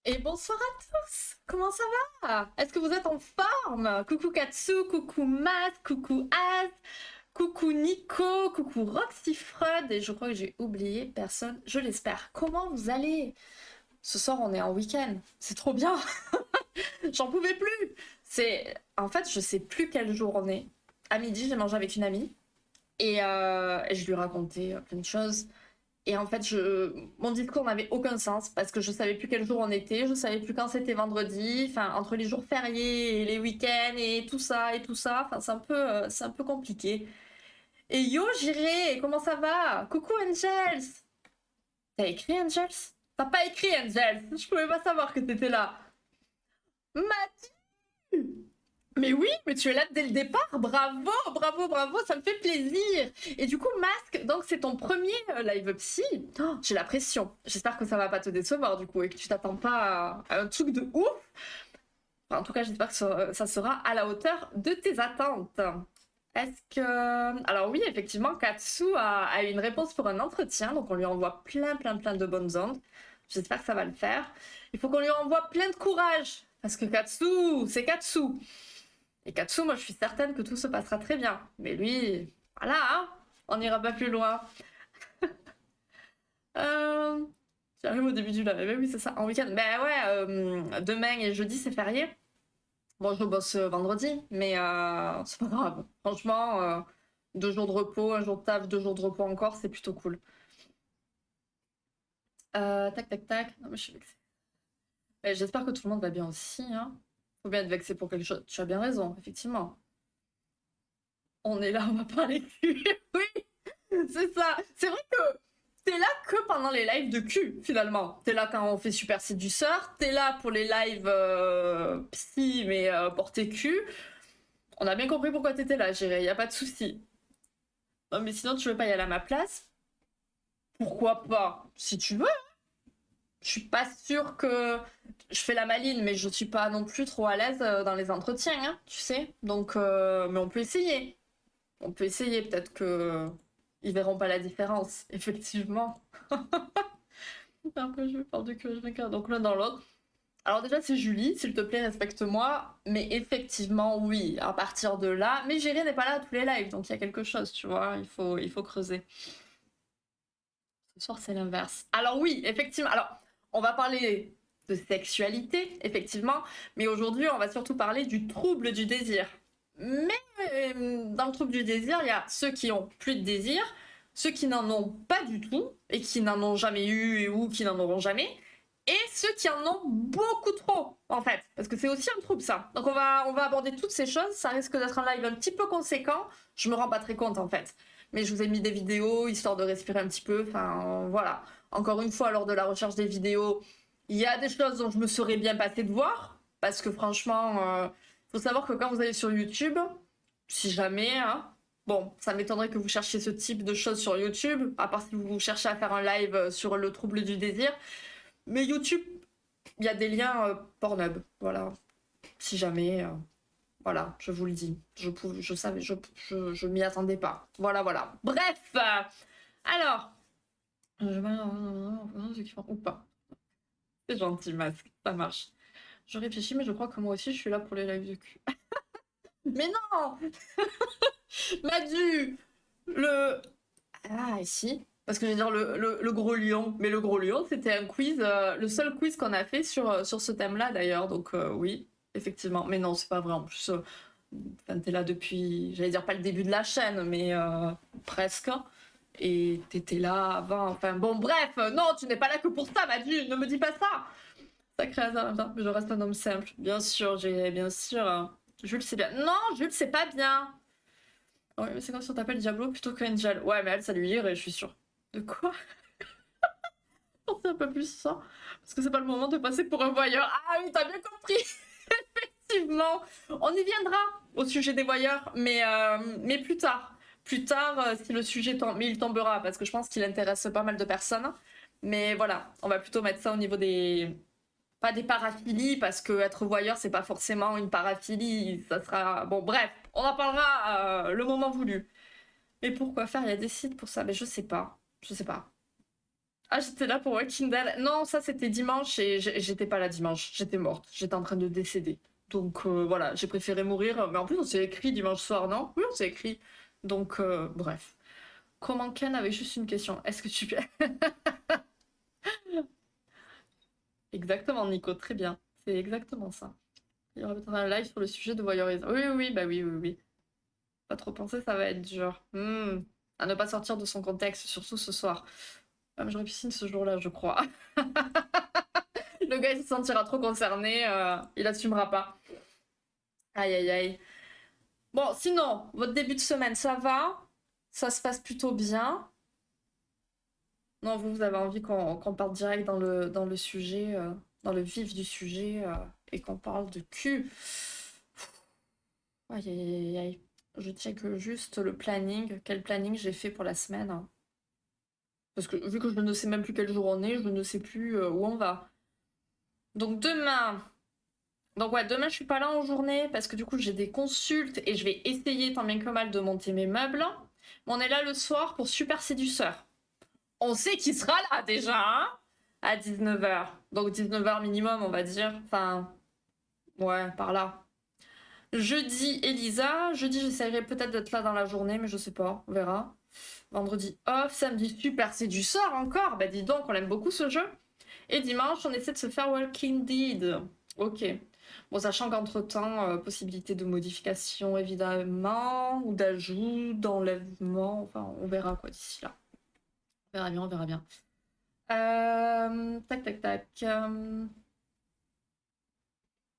Et bonsoir à tous. Comment ça va? Est-ce que vous êtes en forme? Coucou Katsu, coucou Mas, coucou Az, coucou Nico, coucou Roxy Freud, et je crois que j'ai oublié personne, je l'espère. Comment vous allez? Ce soir, on est en week-end. C'est trop bien. J'en pouvais plus. En fait, je sais plus quel jour on est. À midi, j'ai mangé avec une amie et je lui ai raconté plein de choses. Et en fait, mon discours n'avait aucun sens parce que je savais plus quel jour on était, je savais plus quand c'était vendredi, enfin, entre les jours fériés et les week-ends et tout ça, enfin, c'est un peu compliqué. Et yo, j'irai, comment ça va? Coucou Angels! T'as écrit Angels? T'as pas écrit Angels? Je pouvais pas savoir que t'étais là. Mathieu! Mais oui, mais tu es là dès le départ, bravo, bravo, bravo, ça me fait plaisir. Et du coup, Masque, donc c'est ton premier live psy. Oh, j'ai la pression. J'espère que ça va pas te décevoir du coup et que tu t'attends pas à un truc de ouf. Enfin, en tout cas, j'espère que ça sera à la hauteur de tes attentes. Est-ce que... Alors oui, effectivement, Katsu a eu une réponse pour un entretien, donc on lui envoie plein de bonnes ondes. J'espère que ça va le faire. Il faut qu'on lui envoie plein de courage, parce que Katsu, c'est Katsu. Et Katsu, moi, je suis certaine que tout se passera très bien. Mais lui, voilà, hein, on n'ira pas plus loin. Euh... J'arrive au début du live. Mais oui, c'est ça, en week-end. Ben ouais, demain et jeudi, c'est férié. Bon, je bosse vendredi, mais c'est pas grave. Franchement, 2 jours de repos, un jour de taf, 2 jours de repos encore, c'est plutôt cool. Tac, tac, tac. Non, mais je suis vexée. Mais j'espère que tout le monde va bien aussi, hein. Faut bien être vexé pour quelque chose. Tu as bien raison, effectivement. On est là, on va parler cul. Oui, c'est ça. C'est vrai que t'es là que pendant les lives de cul, finalement. T'es là quand on fait Super Séduceur, t'es là pour les lives psy, mais porté cul. On a bien compris pourquoi t'étais là, J'irai, y a pas de souci. Non, mais sinon, tu veux pas y aller à ma place? Pourquoi pas? Si tu veux. Je suis pas sûre que je fais la maline, mais je suis pas non plus trop à l'aise dans les entretiens, hein, tu sais. Donc, mais on peut essayer. On peut essayer, peut-être que ils verront pas la différence, effectivement. Après, je parle de que je vais donc l'un dans l'autre. Alors déjà, c'est Julie, s'il te plaît, respecte-moi. Mais effectivement, oui, à partir de là... Mais Géry n'est pas là à tous les lives, donc il y a quelque chose, tu vois, il faut creuser. Ce soir, c'est l'inverse. Alors oui, effectivement, alors, on va parler de sexualité, effectivement, mais aujourd'hui, on va surtout parler du trouble du désir. Mais dans le trouble du désir, il y a ceux qui ont plus de désir, ceux qui n'en ont pas du tout, et qui n'en ont jamais eu ou qui n'en auront jamais, et ceux qui en ont beaucoup trop, en fait. Parce que c'est aussi un trouble, ça. Donc on va aborder toutes ces choses, ça risque d'être un live un petit peu conséquent, je me rends pas très compte, en fait. Mais je vous ai mis des vidéos, histoire de respirer un petit peu, enfin, voilà. Encore une fois, lors de la recherche des vidéos, il y a des choses dont je me serais bien passé de voir, parce que franchement, faut savoir que quand vous allez sur YouTube, si jamais, hein, bon, ça m'étonnerait que vous cherchiez ce type de choses sur YouTube, à part si vous cherchez à faire un live sur le trouble du désir. Mais YouTube, il y a des liens Pornhub, voilà. Si jamais, voilà, je vous le dis. Je savais, je m'y attendais pas. Voilà, voilà. Bref, alors, ou pas. C'est gentil, masque, ça marche. Je réfléchis, mais je crois que moi aussi, je suis là pour les lives de cul. Mais non! Madu! Le... Ah, ici. Parce que je vais dire le gros lion. Mais le gros lion, c'était un quiz, le seul quiz qu'on a fait sur ce thème-là, d'ailleurs. Donc, oui, effectivement. Mais non, c'est pas vrai. En plus, enfin, t'es là depuis, j'allais dire pas le début de la chaîne, mais presque. Et t'étais là avant. Enfin, bon, bref. Non, tu n'es pas là que pour ça, Madu. Ne me dis pas ça. Sacré hasard, putain, mais je reste un homme simple. Bien sûr, j'ai bien sûr. Jules, c'est bien. Non, Jules, c'est pas bien. Ouais, mais c'est comme si on t'appelle Diablo plutôt qu'Angel. Ouais, mais elle, ça lui irait, je suis sûre. De quoi? Pensez un peu plus ça. Parce que c'est pas le moment de passer pour un voyeur. Ah oui, t'as bien compris. Effectivement. On y viendra au sujet des voyeurs, mais plus tard. Plus tard, si le sujet tombe. Mais il tombera, parce que je pense qu'il intéresse pas mal de personnes. Mais voilà, on va plutôt mettre ça au niveau des... Pas des paraphilies, parce que être voyeur, c'est pas forcément une paraphilie. Ça sera... Bon, bref, on en parlera le moment voulu. Mais pourquoi faire? Il y a des sites pour ça. Mais je sais pas. Je sais pas. Ah, j'étais là pour Walking Dead. Non, ça c'était dimanche et j'étais pas là dimanche. J'étais morte. J'étais en train de décéder. Donc voilà, j'ai préféré mourir. Mais en plus, on s'est écrit dimanche soir, non? Oui, on s'est écrit. Donc bref. Comment Ken avait juste une question. Est-ce que tu... Exactement, Nico, très bien. C'est exactement ça. Il y aura peut-être un live sur le sujet de voyeurisme. Oui, oui, oui, bah oui, oui, oui. Pas trop penser, ça va être dur. À ne pas sortir de son contexte, surtout ce soir. Même j'aurais piscine ce jour-là, je crois. Le gars, il se sentira trop concerné, il assumera pas. Aïe, aïe, aïe. Bon, sinon, votre début de semaine, ça va? Ça se passe plutôt bien? Non, vous avez envie qu'on parte direct dans le sujet, dans le vif du sujet, et qu'on parle de cul. Aïe, aïe, aïe, aïe. Je check juste le planning, quel planning j'ai fait pour la semaine, hein. Parce que vu que je ne sais même plus quel jour on est, je ne sais plus où on va. Donc demain, donc ouais, demain je suis pas là en journée parce que du coup j'ai des consultes et je vais essayer tant bien que mal de monter mes meubles. Mais on est là le soir pour Super Séduceur. On sait qui sera là déjà, hein, à 19h. Donc 19h minimum, on va dire. Enfin, ouais, par là. Jeudi, Elisa. Jeudi, j'essaierai peut-être d'être là dans la journée, mais je sais pas, on verra. Vendredi, off. Samedi, Super Séduceur encore. Bah dis donc, on aime beaucoup ce jeu. Et dimanche, on essaie de se faire Walking Dead. Ok. Bon, sachant qu'entre-temps, possibilité de modification évidemment, ou d'ajout, d'enlèvement, enfin, on verra quoi d'ici là. On verra bien, on verra bien. Tac, tac, tac.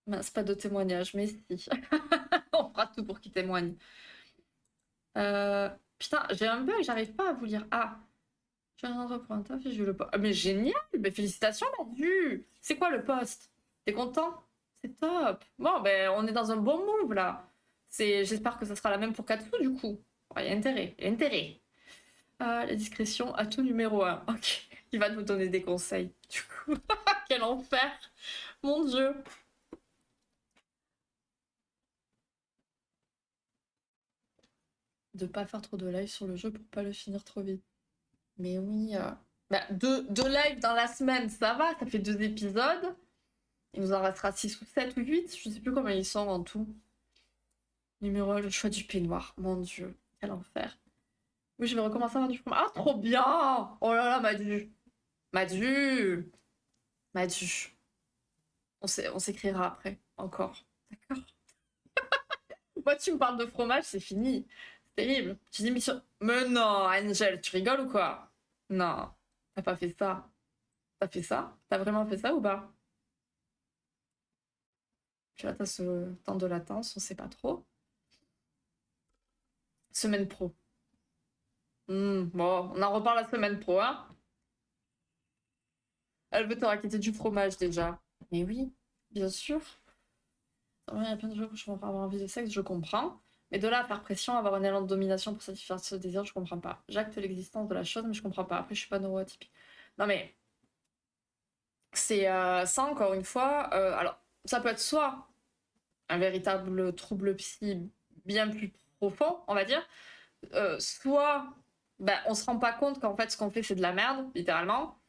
Mince, pas de témoignage, mais si. On fera tout pour qu'il témoigne. Putain, j'ai un bug, j'arrive pas à vous lire. Ah, je viens d'entrer pour un taf et j'ai eu le poste. Mais génial! Mais félicitations, Manu! C'est quoi le poste? T'es content? C'est top! Bon, ben, on est dans un bon move là. J'espère que ça sera la même pour Katsu du coup. Il y a intérêt, il y a intérêt. La discrétion à tout numéro 1. Ok, il va nous donner des conseils. Du coup, quel enfer! Mon dieu! De pas faire trop de live sur le jeu pour pas le finir trop vite. Mais oui, bah, deux lives dans la semaine, ça va, ça fait 2 épisodes. Il nous en restera 6 ou 7 ou 8, je sais plus combien ils sont en tout. Numéro 1, le choix du peignoir. Mon dieu, quel enfer. Oui, je vais recommencer à avoir du fromage. Ah, trop bien! Oh là là, Madu! Madu! Madu. On s'écrira après, encore. D'accord? Moi, tu me parles de fromage, c'est fini. C'est terrible. Tu dis mission. Mais non, Angel, tu rigoles ou quoi? Non, t'as pas fait ça. T'as fait ça? T'as vraiment fait ça ou pas? Tu vois, t'as ce temps de latence, on sait pas trop. Semaine pro. Bon, on en reparle la semaine pro, hein. Elle veut te raqueter du fromage déjà. Mais oui, bien sûr. Il y a plein de gens que je vais avoir envie de sexe, je comprends. Mais de là à faire pression, avoir un élan de domination pour satisfaire ce désir, je comprends pas. J'acte l'existence de la chose, mais je comprends pas. Après, je suis pas neuroatypique. Non mais, c'est ça encore une fois. Alors, ça peut être soit un véritable trouble psy bien plus profond, on va dire, soit ben, on se rend pas compte qu'en fait ce qu'on fait c'est de la merde, littéralement.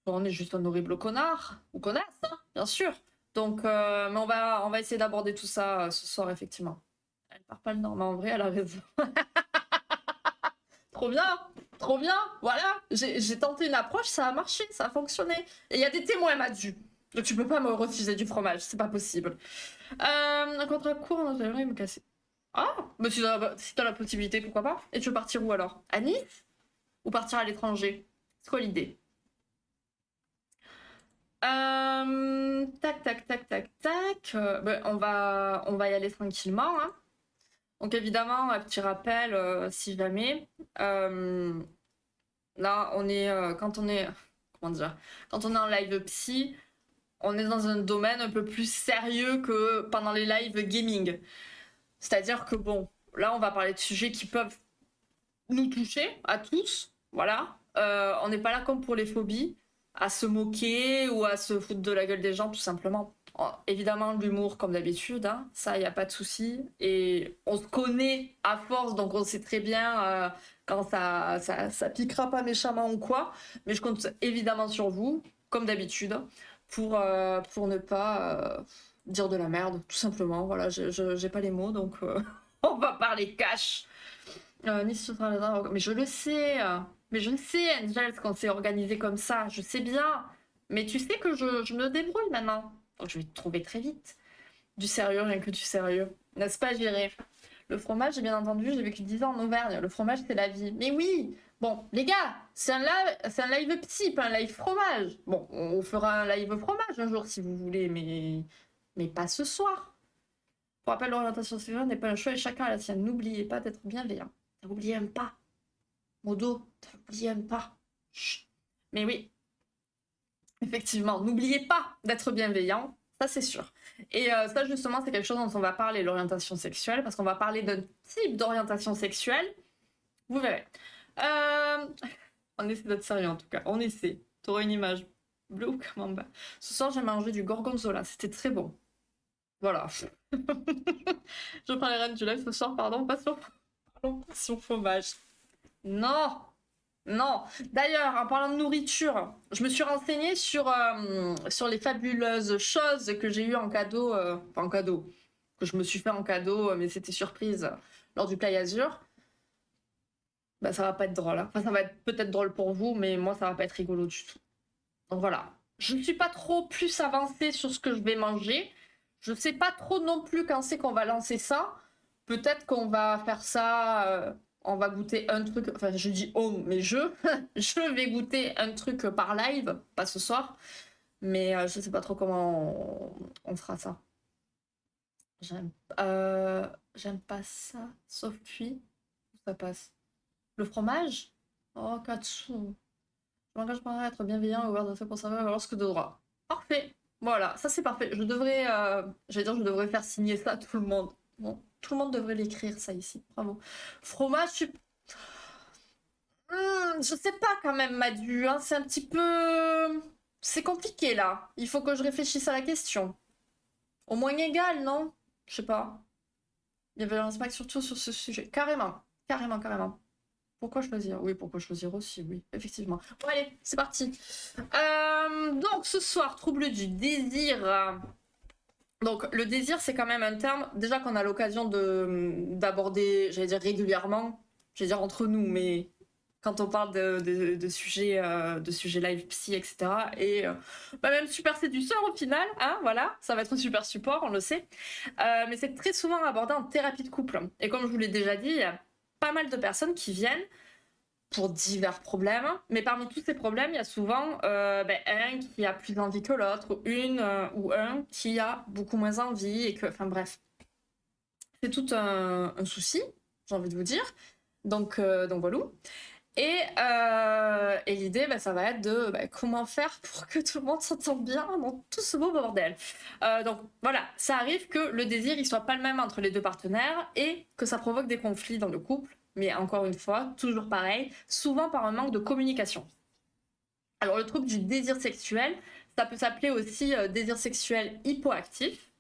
On est juste un horrible connard, ou connasse, hein, bien sûr. Donc, mais on va essayer d'aborder tout ça ce soir, effectivement. Elle part pas le nord, mais en vrai, elle a raison. Trop bien, trop bien, voilà. J'ai tenté une approche, ça a marché, ça a fonctionné. Et il y a des témoins, Madu. Donc tu peux pas me refuser du fromage, c'est pas possible. Un contrat court en Australie, il me casser. Ah, mais si t'as la possibilité, pourquoi pas? Et tu veux partir où alors? À Nice? Ou partir à l'étranger? C'est quoi l'idée? Tac, tac, tac, tac, tac. Ben, on va y aller tranquillement, hein. Donc évidemment, un petit rappel, si jamais. Là, on est, quand on est, comment dire, quand on est en live psy, on est dans un domaine un peu plus sérieux que pendant les lives gaming. C'est-à-dire que bon, là, on va parler de sujets qui peuvent nous toucher à tous, voilà. On n'est pas là comme pour les phobies, à se moquer ou à se foutre de la gueule des gens, tout simplement. Évidemment, l'humour, comme d'habitude, hein, ça, il n'y a pas de souci. Et on se connaît à force, donc on sait très bien quand ça piquera pas méchamment ou quoi. Mais je compte évidemment sur vous, comme d'habitude, pour ne pas dire de la merde, tout simplement. Voilà, j'ai pas les mots, donc on va parler cash. Nice ce sera mais je le sais, mais je le sais, Angel, qu'on s'est organisé comme ça, je sais bien. Mais tu sais que je me débrouille maintenant. Donc je vais te trouver très vite. Du sérieux, rien que du sérieux. N'est-ce pas, J'irai. Le fromage, j'ai bien entendu, j'ai vécu 10 ans en Auvergne. Le fromage, c'est la vie. Mais oui. Bon, les gars, c'est un live psy, pas un live fromage. Bon, on fera un live fromage un jour si vous voulez, mais pas ce soir. Pour rappel, l'orientation sexuelle n'est pas un choix et chacun a la sienne. N'oubliez pas d'être bienveillant. N'oubliez pas. Modo, n'oubliez pas. Chut. Mais oui, effectivement, n'oubliez pas d'être bienveillant. Ça, c'est sûr. Et ça, justement, c'est quelque chose dont on va parler, l'orientation sexuelle, parce qu'on va parler d'un type d'orientation sexuelle. Vous verrez. On essaie d'être sérieux, en tout cas. On essaie. T'auras une image bleue ou camembert. Ce soir, j'ai mangé du gorgonzola. C'était très bon. Voilà. Je prends les rênes du live ce soir, pardon, passion fromage. Non, non. D'ailleurs, en parlant de nourriture, je me suis renseignée sur les fabuleuses choses que j'ai eues en cadeau, enfin en cadeau, que je me suis fait en cadeau, mais c'était surprise lors du Play Azur. Bah ça va pas être drôle, hein. Enfin ça va être peut-être drôle pour vous, mais moi ça va pas être rigolo du tout. Donc voilà. Je ne suis pas trop plus avancée sur ce que je vais manger. Je sais pas trop non plus quand c'est qu'on va lancer ça. Peut-être qu'on va faire ça, on va goûter un truc, enfin je dis on, mais je vais goûter un truc par live, pas ce soir, mais je sais pas trop comment on fera ça. J'aime pas ça, sauf cuit, ça passe. Le fromage? Oh, Katsu. Je m'engage pas à être bienveillant et ouvert de fait pour savoir lorsque de droit. Parfait. Voilà, ça c'est parfait. Je devrais faire signer ça à tout le monde. Bon, tout le monde devrait l'écrire ça ici. Bravo. Fromage, je sais pas quand même, Madu. Hein, c'est un petit peu... C'est compliqué là. Il faut que je réfléchisse à la question. Au moins égal, non? Je sais pas. Il y avait un impact surtout sur ce sujet. Carrément. Carrément, carrément. Pourquoi choisir? Oui, pourquoi choisir aussi, oui, effectivement. Bon, allez, c'est parti. Donc, ce soir, trouble du désir. Donc, le désir, c'est quand même un terme, déjà qu'on a l'occasion d'aborder, j'allais dire régulièrement, j'allais dire entre nous, mais quand on parle de sujets live psy, etc. Et même super séducteur au final, hein, voilà, ça va être un super support, on le sait. Mais c'est très souvent abordé en thérapie de couple. Et comme je vous l'ai déjà dit, il y a pas mal de personnes qui viennent pour divers problèmes, mais parmi tous ces problèmes, il y a souvent un qui a plus envie que l'autre, ou une ou un qui a beaucoup moins envie, et que, enfin bref, c'est tout un souci, j'ai envie de vous dire. Donc voilà. Et l'idée, ça va être de comment faire pour que tout le monde s'entende bien dans tout ce beau bordel. Donc voilà, ça arrive que le désir il soit pas le même entre les deux partenaires et que ça provoque des conflits dans le couple. Mais encore une fois, toujours pareil, souvent par un manque de communication. Alors le trouble du désir sexuel, ça peut s'appeler aussi désir sexuel hypoactif.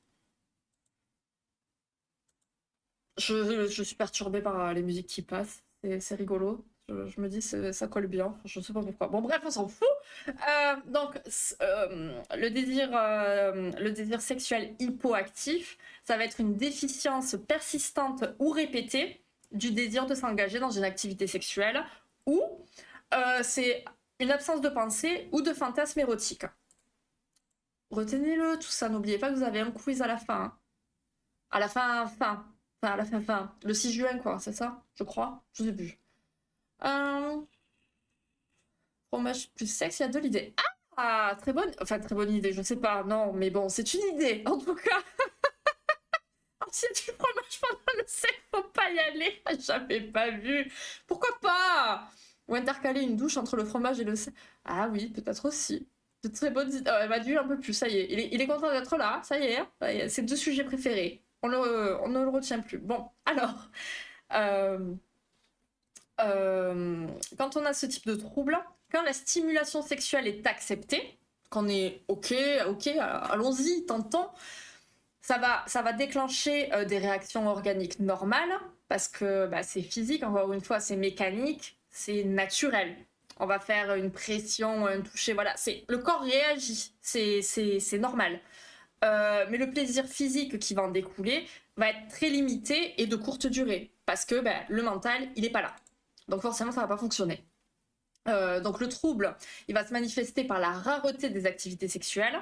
Je suis perturbée par les musiques qui passent, c'est rigolo. Je me dis ça colle bien, je sais pas pourquoi. Bon bref, on s'en fout. Donc le désir sexuel hypoactif, ça va être une déficience persistante ou répétée du désir de s'engager dans une activité sexuelle ou c'est une absence de pensée ou de fantasme érotique. Retenez-le tout ça, n'oubliez pas que vous avez un quiz à la fin. Hein. À la fin. Enfin, à la fin. Le 6 juin quoi, c'est ça? Je crois, je sais plus. Fromage plus sexe, il y a de l'idée. Ah, très bonne idée, je sais pas, non, mais bon, c'est une idée, en tout cas. S'il y a du fromage pendant le sexe, faut pas y aller, j'avais pas vu. Pourquoi pas? Ou intercaler une douche entre le fromage et le sexe. Ah oui, peut-être aussi. De très bonnes idées. Elle m'a dû un peu plus, ça y est. Il est content d'être là, ça y est. C'est 2 sujets préférés. On ne le retient plus. Bon, alors... quand on a ce type de trouble, quand la stimulation sexuelle est acceptée, qu'on est ok, allons-y, tentons, ça va déclencher des réactions organiques normales parce que bah, c'est physique, encore une fois, c'est mécanique, c'est naturel. On va faire une pression, un toucher, voilà, le corps réagit, c'est normal. Mais le plaisir physique qui va en découler va être très limité et de courte durée, parce que bah, le mental, il n'est pas là. Donc forcément, ça va pas fonctionner. Donc le trouble, il va se manifester par la rareté des activités sexuelles,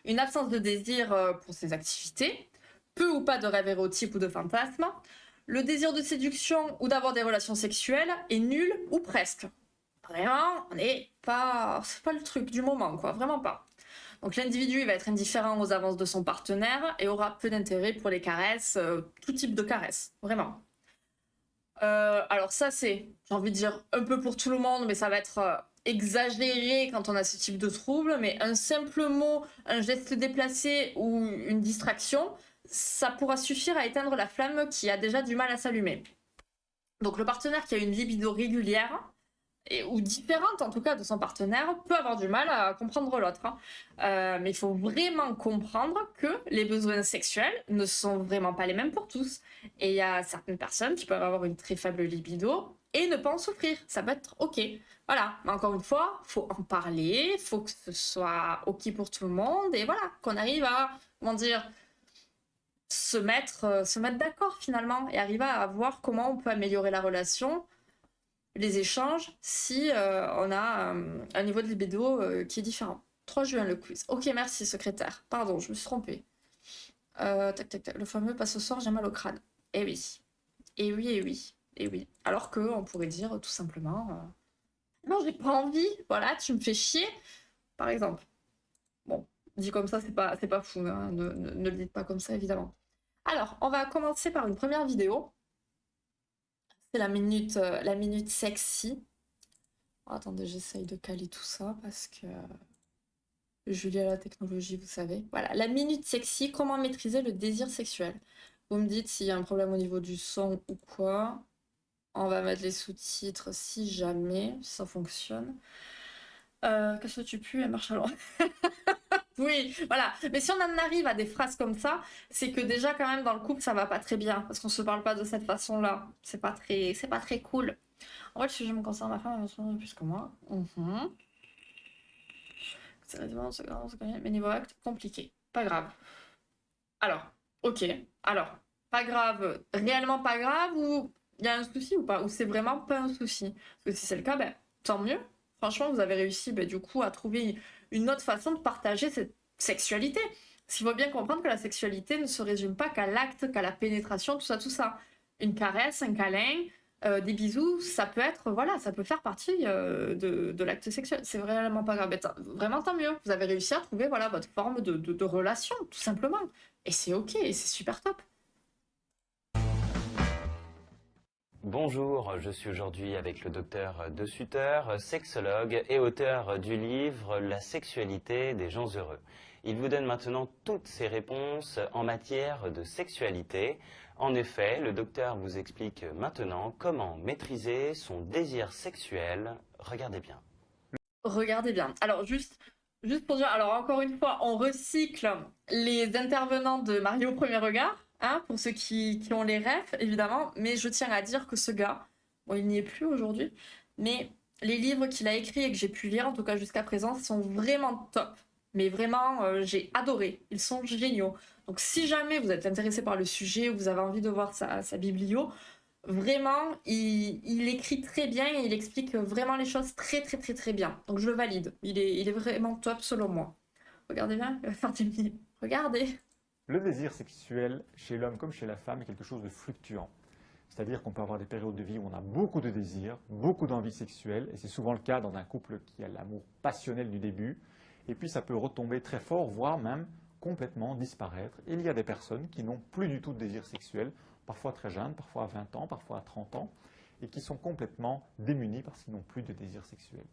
une absence de désir pour ces activités, peu ou pas de rêves érotiques ou de fantasmes, le désir de séduction ou d'avoir des relations sexuelles est nul ou presque. Vraiment, c'est pas le truc du moment, quoi, vraiment pas. Donc l'individu, il va être indifférent aux avances de son partenaire et aura peu d'intérêt pour les caresses, tout type de caresses, vraiment. Alors ça, c'est, j'ai envie de dire, un peu pour tout le monde, mais ça va être exagéré quand on a ce type de trouble, mais un simple mot, un geste déplacé ou une distraction, ça pourra suffire à éteindre la flamme qui a déjà du mal à s'allumer. Donc le partenaire qui a une libido régulière, ou différente en tout cas de son partenaire, peut avoir du mal à comprendre l'autre. Hein. Mais il faut vraiment comprendre que les besoins sexuels ne sont vraiment pas les mêmes pour tous. Et il y a certaines personnes qui peuvent avoir une très faible libido et ne pas en souffrir. Ça peut être ok. Voilà, mais encore une fois, faut en parler, faut que ce soit ok pour tout le monde, et voilà, qu'on arrive à, comment dire, se mettre d'accord finalement, et arriver à voir comment on peut améliorer la relation, les échanges, si on a un niveau de libido qui est différent. 3 juin le quiz. Ok, merci secrétaire. Pardon, je me suis trompée. Tac, tac, tac. Le fameux pas ce soir, j'ai mal au crâne. Eh oui. Eh oui, eh oui. Eh oui. Alors que on pourrait dire tout simplement non, j'ai pas envie. Voilà, tu me fais chier. Par exemple. Bon, dit comme ça, c'est pas fou. Hein. Ne le dites pas comme ça, évidemment. Alors, on va commencer par une première vidéo. C'est la minute sexy. Oh, attendez, j'essaye de caler tout ça parce que Julie a la technologie, vous savez. Voilà, la minute sexy, comment maîtriser le désir sexuel. Vous me dites s'il y a un problème au niveau du son ou quoi. On va mettre les sous-titres si jamais ça fonctionne. Qu'est-ce que tu pues, elle marche à loin. Oui, voilà. Mais si on en arrive à des phrases comme ça, c'est que déjà quand même dans le couple ça va pas très bien parce qu'on se parle pas de cette façon-là. C'est pas très cool. En vrai, le sujet me concerne, ma femme elle me souvient plus que moi. C'est mais niveau acte, compliqué. Pas grave. Alors, ok. Alors, pas grave, réellement pas grave, ou il y a un souci ou pas, ou c'est vraiment pas un souci. Parce que si c'est le cas, ben, tant mieux. Franchement, vous avez réussi ben, du coup à trouver une autre façon de partager cette sexualité. Parce qu'il faut bien comprendre que la sexualité ne se résume pas qu'à l'acte, qu'à la pénétration, tout ça, tout ça. Une caresse, un câlin, des bisous, ça peut être, voilà, ça peut faire partie de l'acte sexuel. C'est vraiment pas grave. Ben, vraiment tant mieux. Vous avez réussi à trouver voilà, votre forme de relation, tout simplement. Et c'est ok, et c'est super top. Bonjour, je suis aujourd'hui avec le docteur De Sutter, sexologue et auteur du livre La sexualité des gens heureux. Il vous donne maintenant toutes ses réponses en matière de sexualité. En effet, le docteur vous explique maintenant comment maîtriser son désir sexuel. Regardez bien. Regardez bien. Alors, juste pour dire, alors encore une fois, on recycle les intervenants de Mario au premier regard, hein, pour ceux qui ont les refs, évidemment, mais je tiens à dire que ce gars, bon, il n'y est plus aujourd'hui, mais les livres qu'il a écrits et que j'ai pu lire, en tout cas jusqu'à présent, sont vraiment top. Mais vraiment, j'ai adoré. Ils sont géniaux. Donc, si jamais vous êtes intéressé par le sujet ou vous avez envie de voir sa biblio, vraiment, il écrit très bien et il explique vraiment les choses très bien. Donc je le valide. Il est vraiment top selon moi. Regardez bien, il va faire des mimes. Regardez. Le désir sexuel, chez l'homme comme chez la femme, est quelque chose de fluctuant. C'est-à-dire qu'on peut avoir des périodes de vie où on a beaucoup de désirs, beaucoup d'envie sexuelle, et c'est souvent le cas dans un couple qui a l'amour passionnel du début, et puis ça peut retomber très fort, voire même complètement disparaître. Et il y a des personnes qui n'ont plus du tout de désir sexuel, parfois très jeunes, parfois à 20 ans, parfois à 30 ans, et qui sont complètement démunis parce qu'ils n'ont plus de désir sexuel.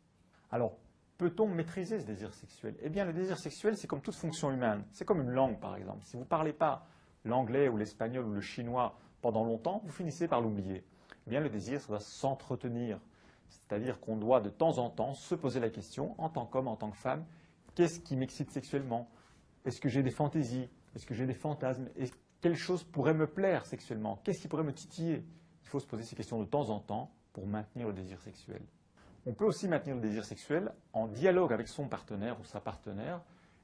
Alors, peut-on maîtriser ce désir sexuel? Eh bien, le désir sexuel, c'est comme toute fonction humaine. C'est comme une langue, par exemple. Si vous ne parlez pas l'anglais ou l'espagnol ou le chinois pendant longtemps, vous finissez par l'oublier. Eh bien, le désir, ça doit s'entretenir. C'est-à-dire qu'on doit de temps en temps se poser la question, en tant qu'homme, en tant que femme, qu'est-ce qui m'excite sexuellement? Est-ce que j'ai des fantaisies? Est-ce que j'ai des fantasmes? Quelle chose pourrait me plaire sexuellement? Qu'est-ce qui pourrait me titiller? il faut se poser ces questions de temps en temps pour maintenir le désir sexuel. On peut aussi maintenir le désir sexuel en dialogue avec son partenaire ou sa partenaire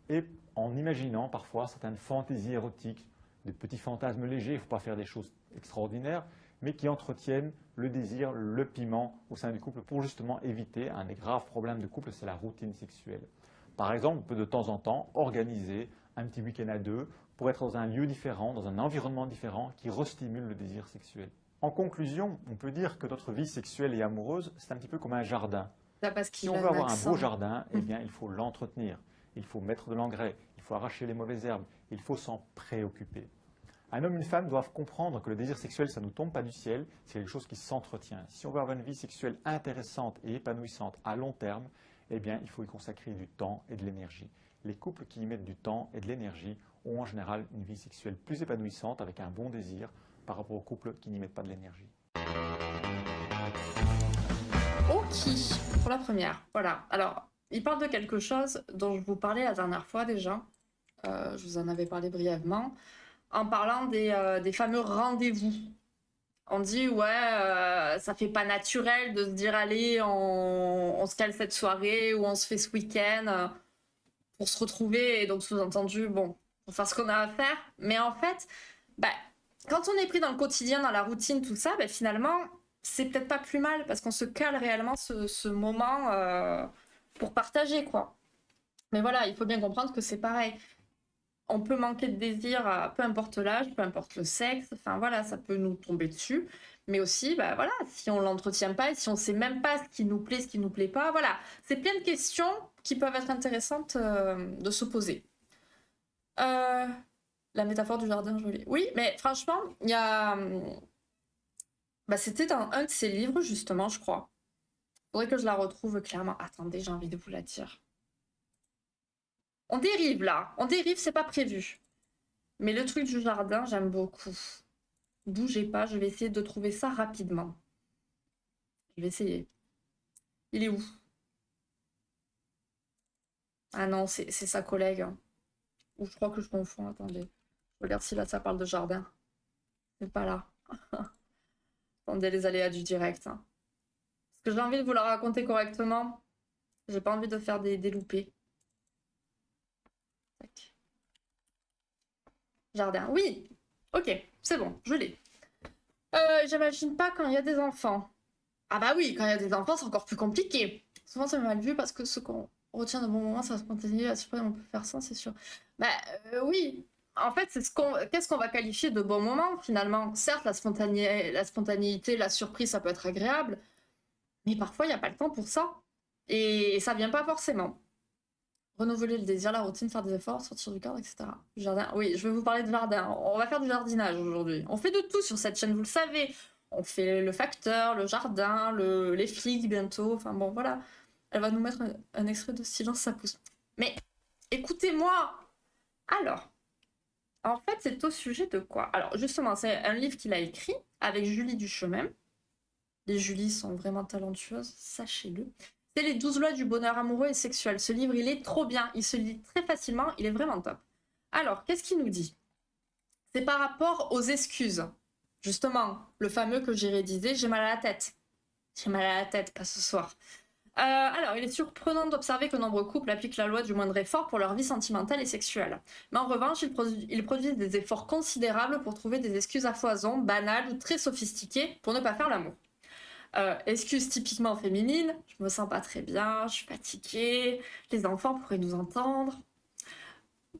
et en imaginant parfois certaines fantaisies érotiques, des petits fantasmes légers, il ne faut pas faire des choses extraordinaires, mais qui entretiennent le désir, le piment au sein du couple pour justement éviter un des graves problèmes de couple, c'est la routine sexuelle. Par exemple, on peut de temps en temps organiser un petit week-end à deux pour être dans un lieu différent, dans un environnement différent qui restimule le désir sexuel. En conclusion, on peut dire que notre vie sexuelle et amoureuse, c'est un petit peu comme un jardin. Là, parce Si qu'il on a veut un avoir un accent. beau jardin, eh bien, il faut l'entretenir, il faut mettre de l'engrais, il faut arracher les mauvaises herbes, il faut s'en préoccuper. Un homme et une femme doivent comprendre que le désir sexuel, ça ne nous tombe pas du ciel, c'est quelque chose qui s'entretient. Si on veut avoir une vie sexuelle intéressante et épanouissante à long terme, eh bien, il faut y consacrer du temps et de l'énergie. Les couples qui y mettent du temps et de l'énergie ont en général une vie sexuelle plus épanouissante avec un bon désir par rapport aux couples qui n'y mettent pas de l'énergie. Ok, pour la première. Voilà. Alors, il parle de quelque chose dont je vous parlais la dernière fois déjà. Je vous en avais parlé brièvement. En parlant des fameux rendez-vous. On dit, ouais, ça fait pas naturel de se dire, allez, on se cale cette soirée ou on se fait ce week-end pour se retrouver. Et donc, sous-entendu, bon, pour faire ce qu'on a à faire. Mais en fait, bah, quand on est pris dans le quotidien, dans la routine, tout ça, bah, finalement, c'est peut-être pas plus mal parce qu'on se cale réellement ce moment pour partager, quoi. Mais voilà, il faut bien comprendre que c'est pareil. On peut manquer de désir, peu importe l'âge, peu importe le sexe, enfin voilà, ça peut nous tomber dessus. Mais aussi, bah voilà, si on l'entretient pas et si on sait même pas ce qui nous plaît, ce qui nous plaît pas, voilà. C'est plein de questions qui peuvent être intéressantes de se poser. La métaphore du jardin, jolie. Oui, mais franchement, il y a... Bah, c'était dans un de ses livres, justement, je crois. Faudrait que je la retrouve clairement. Attendez, j'ai envie de vous la dire. On dérive là. On dérive, c'est pas prévu. Mais le truc du jardin, j'aime beaucoup. Bougez pas, je vais essayer de trouver ça rapidement. Je vais essayer. Il est où? Ah non, c'est sa collègue. Ou je crois que je confonds, attendez. Je regarde si là ça parle de jardin. C'est pas là. Attendez les aléas du direct. Parce que j'ai envie de vous la raconter correctement. J'ai pas envie de faire des loupés. Tac. Jardin, oui. Ok, c'est bon, je l'ai. J'imagine pas quand il y a des enfants. Ah bah oui, quand il y a des enfants, c'est encore plus compliqué. Souvent, c'est mal vu parce que ce qu'on retient de bon moment, c'est la spontanéité, la surprise, on peut faire ça, c'est sûr. Bah oui, en fait, qu'est-ce qu'on va qualifier de bon moment, finalement? Certes, la spontanéité, la surprise, ça peut être agréable, mais parfois, il n'y a pas le temps pour ça. Et ça vient pas forcément. Renouveler le désir, la routine, faire des efforts, sortir du cadre, etc. Jardin, oui, je vais vous parler de jardin. On va faire du jardinage aujourd'hui. On fait de tout sur cette chaîne, vous le savez. On fait le facteur, le jardin, les flics bientôt. Enfin bon, voilà. Elle va nous mettre un extrait de Silence, ça pousse. Mais écoutez-moi. Alors, en fait, c'est au sujet de quoi? Alors, justement, c'est un livre qu'il a écrit avec Julie Duchemin. Les Julies sont vraiment talentueuses, sachez-le. C'est les 12 lois du bonheur amoureux et sexuel. Ce livre, il est trop bien. Il se lit très facilement. Il est vraiment top. Alors, qu'est-ce qu'il nous dit? C'est par rapport aux excuses. Justement, le fameux que j'ai rédigé, j'ai mal à la tête. J'ai mal à la tête, pas ce soir. Alors, il est surprenant d'observer que nombreux couples appliquent la loi du moindre effort pour leur vie sentimentale et sexuelle. Mais en revanche, ils produisent des efforts considérables pour trouver des excuses à foison, banales ou très sophistiquées pour ne pas faire l'amour. Excuses typiquement féminines, je me sens pas très bien, je suis fatiguée, les enfants pourraient nous entendre.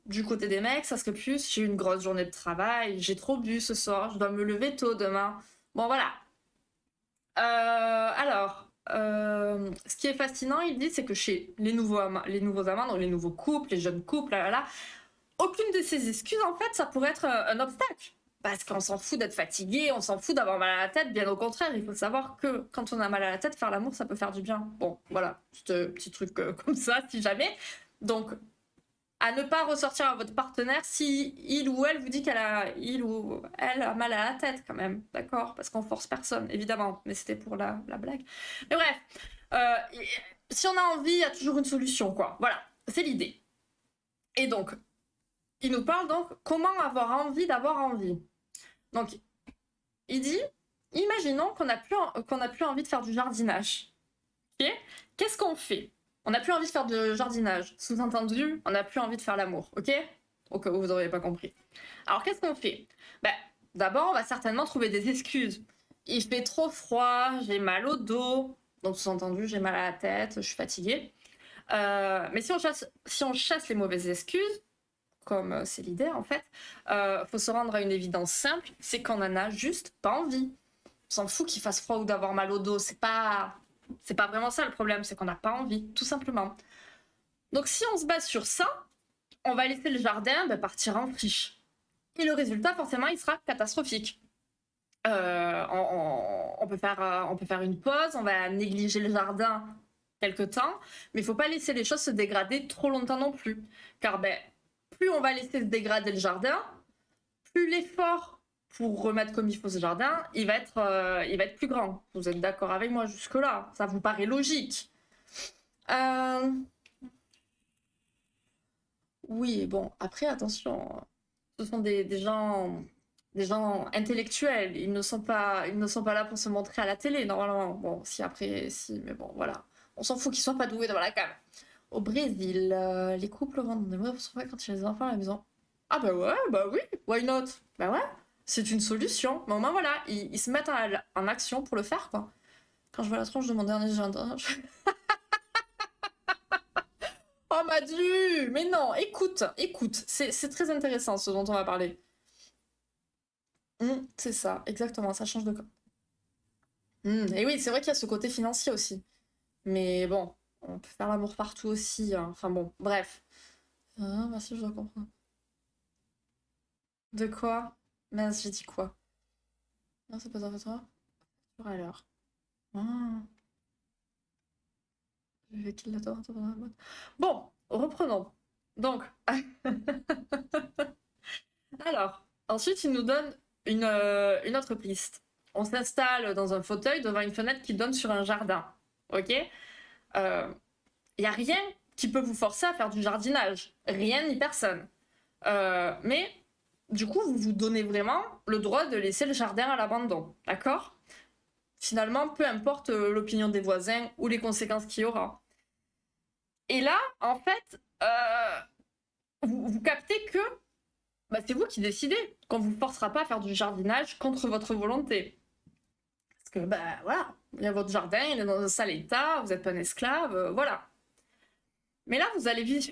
Du côté des mecs, ça serait plus, j'ai eu une grosse journée de travail, j'ai trop bu ce soir, je dois me lever tôt demain. Bon voilà. Ce qui est fascinant, il dit, c'est que chez les nouveaux amants, donc les nouveaux couples, les jeunes couples, aucune de ces excuses, en fait, ça pourrait être un obstacle. Parce qu'on s'en fout d'être fatigué, on s'en fout d'avoir mal à la tête, bien au contraire, il faut savoir que quand on a mal à la tête, faire l'amour, ça peut faire du bien. Bon, voilà, petit truc comme ça, si jamais. Donc, à ne pas ressortir à votre partenaire si il ou elle vous dit il ou elle a mal à la tête, quand même, d'accord? Parce qu'on force personne, évidemment, mais c'était pour la blague. Mais bref, si on a envie, il y a toujours une solution, quoi. Voilà, c'est l'idée. Et donc, il nous parle donc comment avoir envie d'avoir envie. Donc, il dit, imaginons qu'on n'a plus envie de faire du jardinage. Ok. Qu'est-ce qu'on fait? On n'a plus envie de faire du jardinage. Sous-entendu, on n'a plus envie de faire l'amour. Ok? Au cas où vous n'auriez pas compris. Alors, qu'est-ce qu'on fait? Ben, d'abord, on va certainement trouver des excuses. Il fait trop froid, j'ai mal au dos. Donc, sous-entendu, j'ai mal à la tête, je suis fatiguée. Mais si on chasse les mauvaises excuses, comme c'est l'idée en fait, faut se rendre à une évidence simple, c'est qu'on en a juste pas envie. On s'en fout qu'il fasse froid ou d'avoir mal au dos, c'est pas vraiment ça le problème, c'est qu'on n'a pas envie, tout simplement. Donc si on se base sur ça, on va laisser le jardin partir en friche. Et le résultat, forcément, il sera catastrophique. On peut faire une pause, on va négliger le jardin quelque temps, mais il faut pas laisser les choses se dégrader trop longtemps non plus. Car plus on va laisser se dégrader le jardin, plus l'effort pour remettre comme il faut ce jardin, il va être plus grand. Vous êtes d'accord avec moi jusque-là? Ça vous paraît logique? Oui, bon, après, attention, ce sont des gens intellectuels. Ils ne sont pas là pour se montrer à la télé, normalement. Bon, si, mais bon, voilà. On s'en fout qu'ils soient pas doués devant la cam. Au Brésil, les couples vont dans des modes pour se retrouver quand il y a des enfants à la maison. Ah bah ouais, bah oui, why not? Bah ouais, c'est une solution. Mais au moins voilà, ils se mettent en action pour le faire, quoi. Quand je vois la tronche de mon dernier jardin, oh m'a dû! Mais non, écoute, c'est très intéressant ce dont on va parler. C'est ça, exactement, ça change de quoi. Et oui, c'est vrai qu'il y a ce côté financier aussi. Mais bon, on peut faire l'amour partout aussi, hein. Enfin bon, bref. Merci, je dois comprendre. De quoi? Mince, j'ai dit quoi? Non, c'est pas ça, toi? Pour à l'heure. Ah, je vais qu'il l'adore, attends, dans la boîte. Bon, reprenons. Donc, alors, ensuite, il nous donne une autre piste. On s'installe dans un fauteuil devant une fenêtre qui donne sur un jardin. Ok? Il n'y a rien qui peut vous forcer à faire du jardinage. Rien ni personne. Mais du coup, vous vous donnez vraiment le droit de laisser le jardin à l'abandon. D'accord? Finalement, peu importe l'opinion des voisins ou les conséquences qu'il y aura. Et là, en fait, vous captez que c'est vous qui décidez, qu'on ne vous forcera pas à faire du jardinage contre votre volonté. Parce que, voilà, il y a votre jardin, il est dans un sale état, vous n'êtes pas un esclave, voilà. Mais là, vous allez vivre...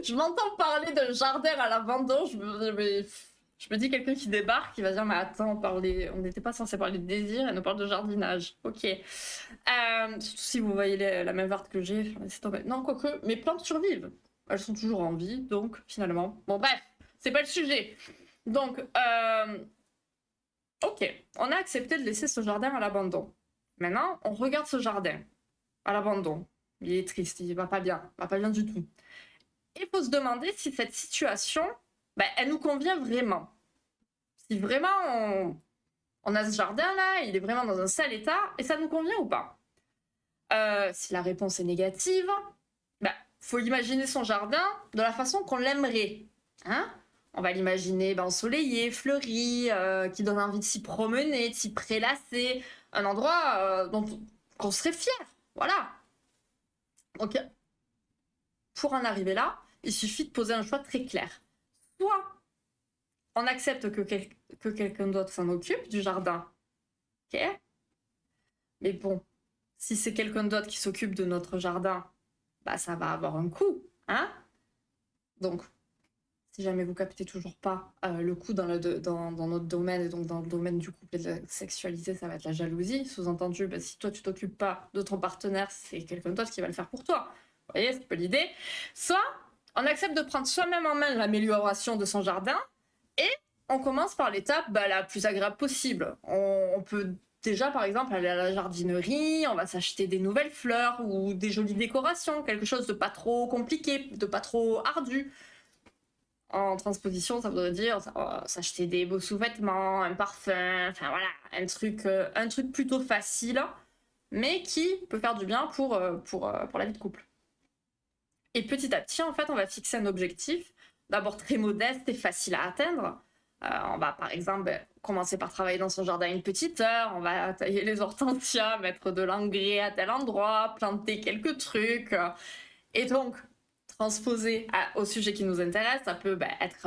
Je m'entends parler de jardin à l'abandon, je me dis quelqu'un qui débarque, qui va dire, mais attends, on n'était pas censé parler de désir, elle nous parle de jardinage. Ok. Surtout si vous voyez la même verte que j'ai, laissez tomber. Non, quoique, mes plantes survivent. Elles sont toujours en vie, donc finalement. Bon, bref, c'est pas le sujet. Donc, ok, on a accepté de laisser ce jardin à l'abandon. Maintenant, on regarde ce jardin à l'abandon. Il est triste, il va pas bien du tout. Il faut se demander si cette situation, elle nous convient vraiment. Si vraiment on a ce jardin-là, il est vraiment dans un sale état, et ça nous convient ou pas? Si la réponse est négative, faut imaginer son jardin de la façon qu'on l'aimerait. Hein? On va l'imaginer ensoleillé, fleuri, qui donne envie de s'y promener, de s'y prélasser. Un endroit dont qu'on serait fier. Voilà. Donc, pour en arriver là, il suffit de poser un choix très clair. Soit on accepte que quelqu'un d'autre s'en occupe du jardin. Ok? Mais bon, si c'est quelqu'un d'autre qui s'occupe de notre jardin, ça va avoir un coût, hein? Donc, si jamais vous captez toujours pas le coût dans notre domaine, et donc dans le domaine du couple et de la sexualité, ça va être la jalousie. Sous-entendu, si toi tu t'occupes pas de ton partenaire, c'est quelqu'un d'autre qui va le faire pour toi. Vous voyez, c'est un peu l'idée. Soit on accepte de prendre soi-même en main l'amélioration de son jardin, et on commence par l'étape la plus agréable possible. On peut déjà, par exemple, aller à la jardinerie, on va s'acheter des nouvelles fleurs ou des jolies décorations, quelque chose de pas trop compliqué, de pas trop ardu. En transposition, ça voudrait dire s'acheter des beaux sous-vêtements, un parfum, enfin voilà, un truc plutôt facile, mais qui peut faire du bien pour la vie de couple. Et petit à petit, en fait, on va fixer un objectif, d'abord très modeste et facile à atteindre, On va par exemple commencer par travailler dans son jardin une petite heure, on va tailler les hortensias, mettre de l'engrais à tel endroit, planter quelques trucs. Et donc, transposer au sujet qui nous intéresse, ça peut être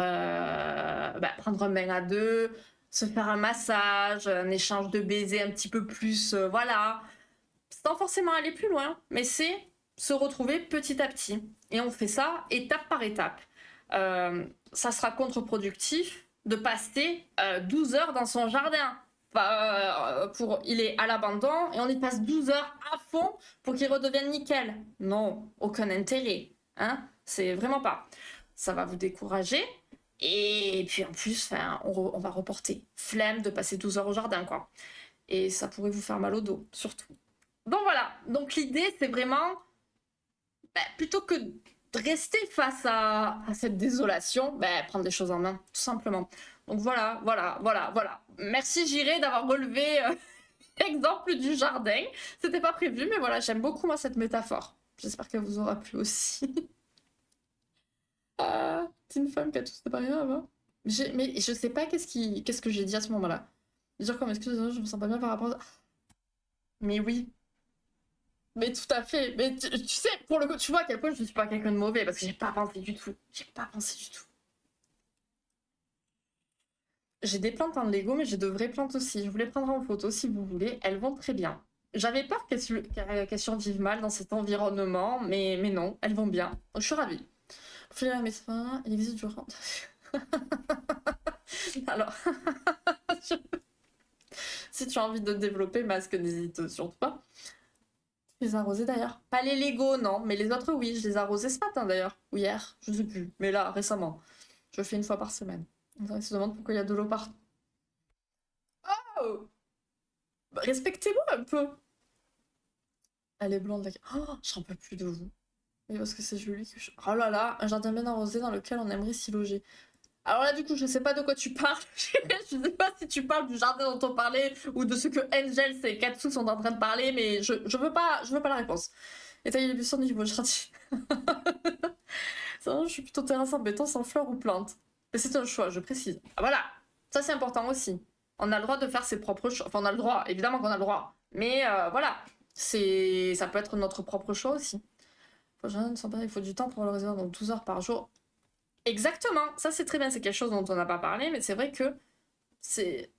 prendre un bain à deux, se faire un massage, un échange de baisers un petit peu plus, voilà, sans forcément aller plus loin, mais c'est se retrouver petit à petit. Et on fait ça étape par étape. Ça sera contre-productif de passer 12 heures dans son jardin. Il est à l'abandon et on y passe 12 heures à fond pour qu'il redevienne nickel. Non, aucun intérêt. Hein, c'est vraiment pas. Ça va vous décourager. Et puis en plus, on va reporter. Flemme de passer 12 heures au jardin, quoi. Et ça pourrait vous faire mal au dos, surtout. Donc voilà. Donc l'idée, c'est vraiment, plutôt que de rester face à cette désolation, prendre des choses en main, tout simplement. Donc voilà. Merci Jiré d'avoir relevé l'exemple du jardin. C'était pas prévu, mais voilà, j'aime beaucoup moi cette métaphore. J'espère qu'elle vous aura plu aussi. C'est une femme qui a tout séparé avant. Mais je sais pas qu'est-ce que j'ai dit à ce moment-là. Dire comme excuse-moi, je me sens pas bien par rapport à... Mais oui. Mais tout à fait. Mais tu sais, pour le coup, tu vois à quel point je suis pas quelqu'un de mauvais parce que j'ai pas pensé du tout. J'ai pas pensé du tout. J'ai des plantes en Lego, mais j'ai de vraies plantes aussi. Je vous les prendrai en photo si vous voulez. Elles vont très bien. J'avais peur qu'elles survivent mal dans cet environnement, mais non, elles vont bien. Je suis ravie. Filer à médecin, il existe du Alors, si tu as envie de développer masque, n'hésite surtout pas. Tu les as arrosés d'ailleurs. Pas les Lego, non, mais les autres, oui. Je les ai arrosés ce matin d'ailleurs. Ou hier, je sais plus. Mais là, récemment. Je le fais une fois par semaine. Ils se demandent pourquoi il y a de l'eau partout. Oh, respectez-moi un peu. Elle est blonde, d'accord. Oh, j'en peux plus de vous. Mais parce que c'est joli que je... Oh là là, un jardin bien arrosé dans lequel on aimerait s'y loger. Alors là, du coup, je sais pas de quoi tu parles. Je sais pas si tu parles du jardin dont on parlait ou de ce que Angels et Katsu sont en train de parler, mais je veux pas la réponse. Étayer les buissons au niveau jardin. Ça, je suis plutôt terrasse en béton sans fleurs ou plantes. Mais c'est un choix, je précise. Ah, voilà, ça c'est important aussi. On a le droit de faire ses propres choix. Enfin, on a le droit, évidemment qu'on a le droit. Mais voilà, ça peut être notre propre choix aussi. Il faut du temps pour le réserver, donc 12 heures par jour. Exactement, ça c'est très bien, c'est quelque chose dont on n'a pas parlé, mais c'est vrai que c'est...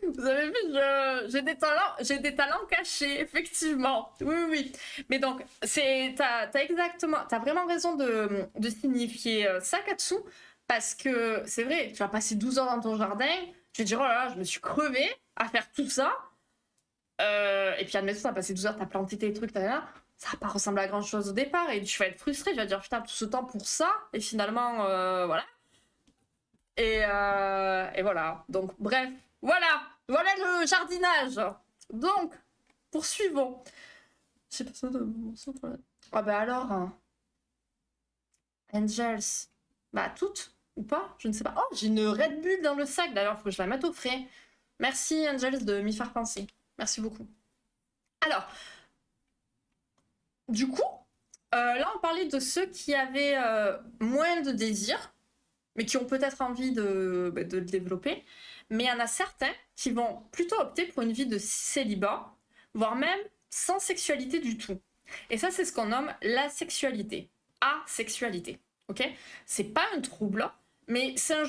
Vous avez vu, j'ai des talents cachés, effectivement. Oui. Mais donc, t'as vraiment raison de signifier ça, Katsu, parce que c'est vrai, tu vas passer 12 heures dans ton jardin, tu vas dire, oh là là, je me suis crevée à faire tout ça, et puis admettons, t'as passé 12 heures, t'as planté tes trucs, ça va pas ressembler à grand chose au départ, et tu vas être frustré, tu vas dire, putain, tout ce temps pour ça, et finalement, voilà. Et voilà. Donc, bref, voilà le jardinage. Donc, poursuivons. Je sais pas ça de... Ah bah alors, hein. Angels. Bah toutes, ou pas, je ne sais pas. Oh, j'ai une Red Bull dans le sac, d'ailleurs, faut que je la mette au frais. Merci, Angels, de m'y faire penser. Merci beaucoup. Alors, du coup, là, on parlait de ceux qui avaient moins de désir, mais qui ont peut-être envie de le développer. Mais il y en a certains qui vont plutôt opter pour une vie de célibat, voire même sans sexualité du tout. Et ça, c'est ce qu'on nomme l'asexualité. Asexualité. Ok ? C'est pas un trouble, mais c'est un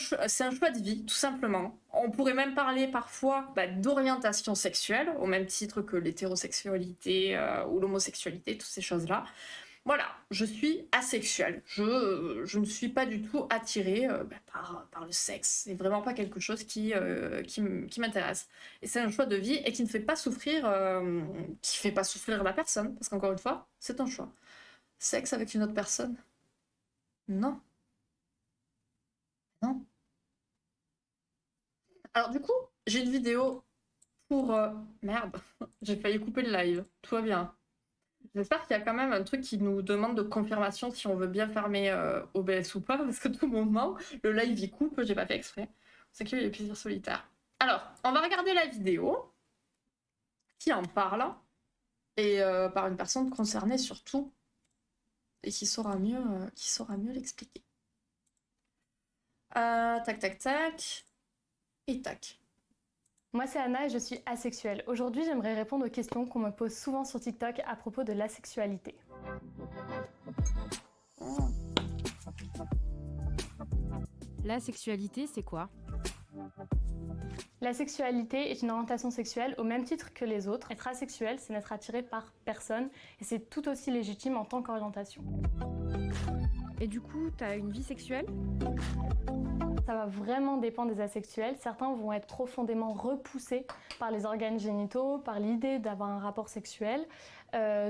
choix de vie, tout simplement. On pourrait même parler parfois d'orientation sexuelle, au même titre que l'hétérosexualité ou l'homosexualité, toutes ces choses-là. Voilà, je suis asexuelle. Je ne suis pas du tout attirée par le sexe. C'est vraiment pas quelque chose qui m'intéresse. Et c'est un choix de vie et qui ne fait pas souffrir, la personne. Parce qu'encore une fois, c'est un choix. Sexe avec une autre personne? Non. Non. Alors du coup, j'ai une vidéo pour... Merde, j'ai failli couper le live. Tout va bien. J'espère qu'il y a quand même un truc qui nous demande de confirmation si on veut bien fermer OBS ou pas, parce que tout moment, le live il coupe, j'ai pas fait exprès. C'est qu'il y a les plaisirs solitaires. Alors, on va regarder la vidéo qui en parle, et par une personne concernée surtout, et qui saura mieux l'expliquer. Tac, tac, tac. Et tac. Moi, c'est Anna et je suis asexuelle. Aujourd'hui, j'aimerais répondre aux questions qu'on me pose souvent sur TikTok à propos de l'asexualité. La sexualité, c'est quoi? La sexualité est une orientation sexuelle au même titre que les autres. Être asexuel, c'est n'être attiré par personne et c'est tout aussi légitime en tant qu'orientation. Et du coup, t'as une vie sexuelle? Ça va vraiment dépendre des asexuels. Certains vont être profondément repoussés par les organes génitaux, par l'idée d'avoir un rapport sexuel.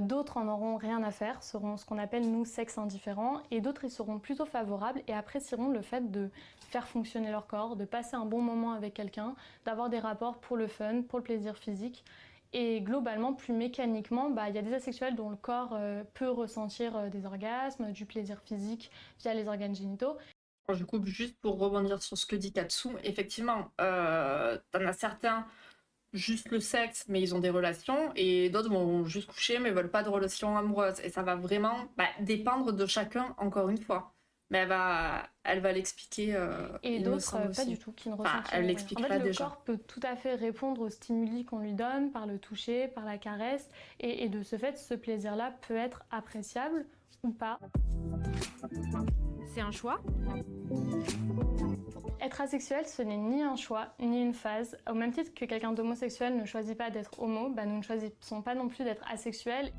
D'autres en auront rien à faire, seront ce qu'on appelle nous sexe indifférents, et d'autres y seront plutôt favorables et apprécieront le fait de faire fonctionner leur corps, de passer un bon moment avec quelqu'un, d'avoir des rapports pour le fun, pour le plaisir physique. Et globalement, plus mécaniquement, il y a des asexuels dont le corps peut ressentir des orgasmes, du plaisir physique via les organes génitaux. Je coupe juste pour rebondir sur ce que dit Katsu. Effectivement, t'en as certains juste le sexe, mais ils ont des relations, et d'autres vont juste coucher, mais veulent pas de relation amoureuse. Et ça va vraiment dépendre de chacun, encore une fois. Mais elle va l'expliquer. Et il me d'autres, semble pas aussi. du tout, qui ne Enfin, ressentiront elle rien. En l'expliquera fait, le déjà. corps peut tout à fait répondre aux stimuli qu'on lui donne par le toucher, par la caresse, et de ce fait, ce plaisir-là peut être appréciable ou pas. C'est un choix? Être asexuel, ce n'est ni un choix, ni une phase. Au même titre que quelqu'un d'homosexuel ne choisit pas d'être homo, nous ne choisissons pas non plus d'être asexuels.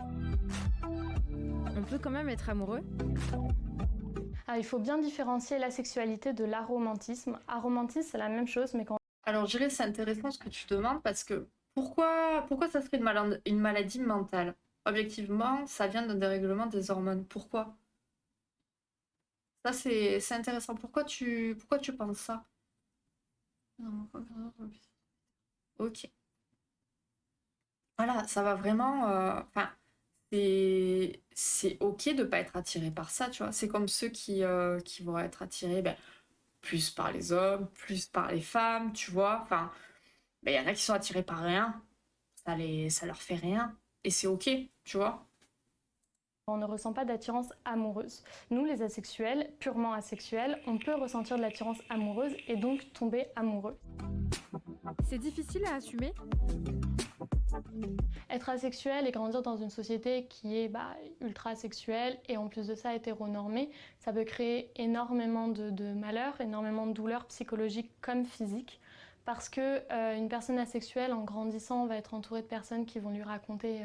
On peut quand même être amoureux? Alors, il faut bien différencier la sexualité de l'aromantisme. Aromantisme, c'est la même chose, mais quand Alors, je dirais c'est intéressant ce que tu demandes, parce que pourquoi ça serait une maladie mentale? Objectivement, ça vient d'un dérèglement des hormones. Pourquoi? Ça, c'est intéressant. Pourquoi tu penses ça? Non, ok. Voilà, ça va vraiment. Enfin, c'est ok de pas être attiré par ça, tu vois. C'est comme ceux qui vont être attirés plus par les hommes, plus par les femmes, tu vois. Enfin, il y en a qui sont attirés par rien. Ça leur fait rien. Et c'est ok, tu vois. on ne ressent pas d'attirance amoureuse. Nous, les asexuels, purement asexuels, on peut ressentir de l'attirance amoureuse et donc tomber amoureux. C'est difficile à assumer? Être asexuel et grandir dans une société qui est ultra sexuelle et en plus de ça hétéronormée, ça peut créer énormément de malheurs, énormément de douleurs psychologiques comme physiques. Parce que une personne asexuelle, en grandissant, va être entourée de personnes qui vont lui raconter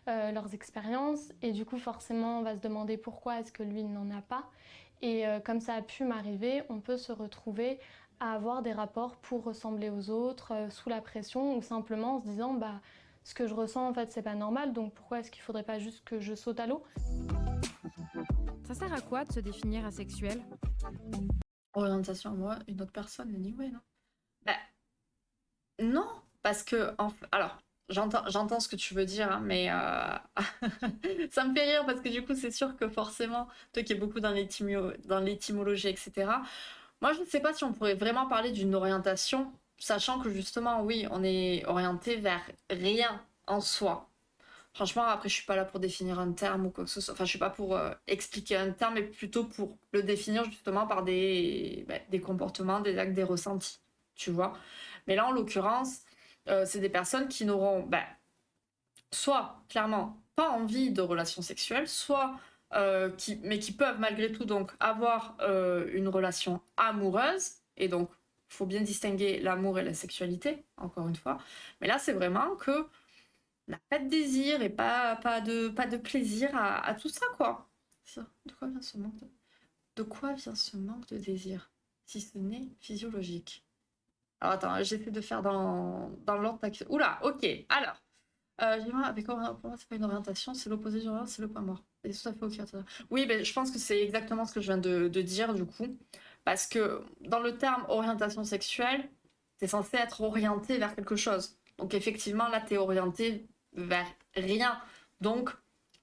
leurs expériences. Et du coup, forcément, on va se demander pourquoi est-ce que lui n'en a pas. Et comme ça a pu m'arriver, on peut se retrouver à avoir des rapports pour ressembler aux autres, sous la pression, ou simplement en se disant ce que je ressens, en fait, c'est pas normal, donc pourquoi est-ce qu'il faudrait pas juste que je saute à l'eau? Ça sert à quoi de se définir asexuel? Orientation à moi, une autre personne, anyway, non? Non, parce que alors j'entends ce que tu veux dire, hein, mais ça me fait rire parce que du coup c'est sûr que forcément, toi qui es beaucoup dans l'étymologie, etc. Moi je ne sais pas si on pourrait vraiment parler d'une orientation, sachant que justement oui, on est orienté vers rien en soi. Franchement, après je suis pas là pour définir un terme ou quoi que ce soit. Enfin, je suis pas pour expliquer un terme, mais plutôt pour le définir justement par des comportements, des actes, des ressentis, tu vois. Mais là, en l'occurrence, c'est des personnes qui n'auront soit clairement pas envie de relations sexuelles, soit mais qui peuvent malgré tout donc avoir une relation amoureuse. Et donc, il faut bien distinguer l'amour et la sexualité, encore une fois. Mais là, c'est vraiment que on n'a pas de désir et pas de plaisir à tout ça, quoi. De quoi vient ce manque de quoi vient ce manque de désir, si ce n'est physiologique? Alors attends, j'essaie de faire dans l'ordre. Oula, ok. Alors, avec pour moi, c'est pas une orientation, c'est l'opposé d'une orientation, c'est le point mort. Et tout à fait ok. Attends. Oui, je pense que c'est exactement ce que je viens de dire du coup. Parce que dans le terme orientation sexuelle, t'es censé être orienté vers quelque chose. Donc effectivement, là, t'es orienté vers rien. Donc,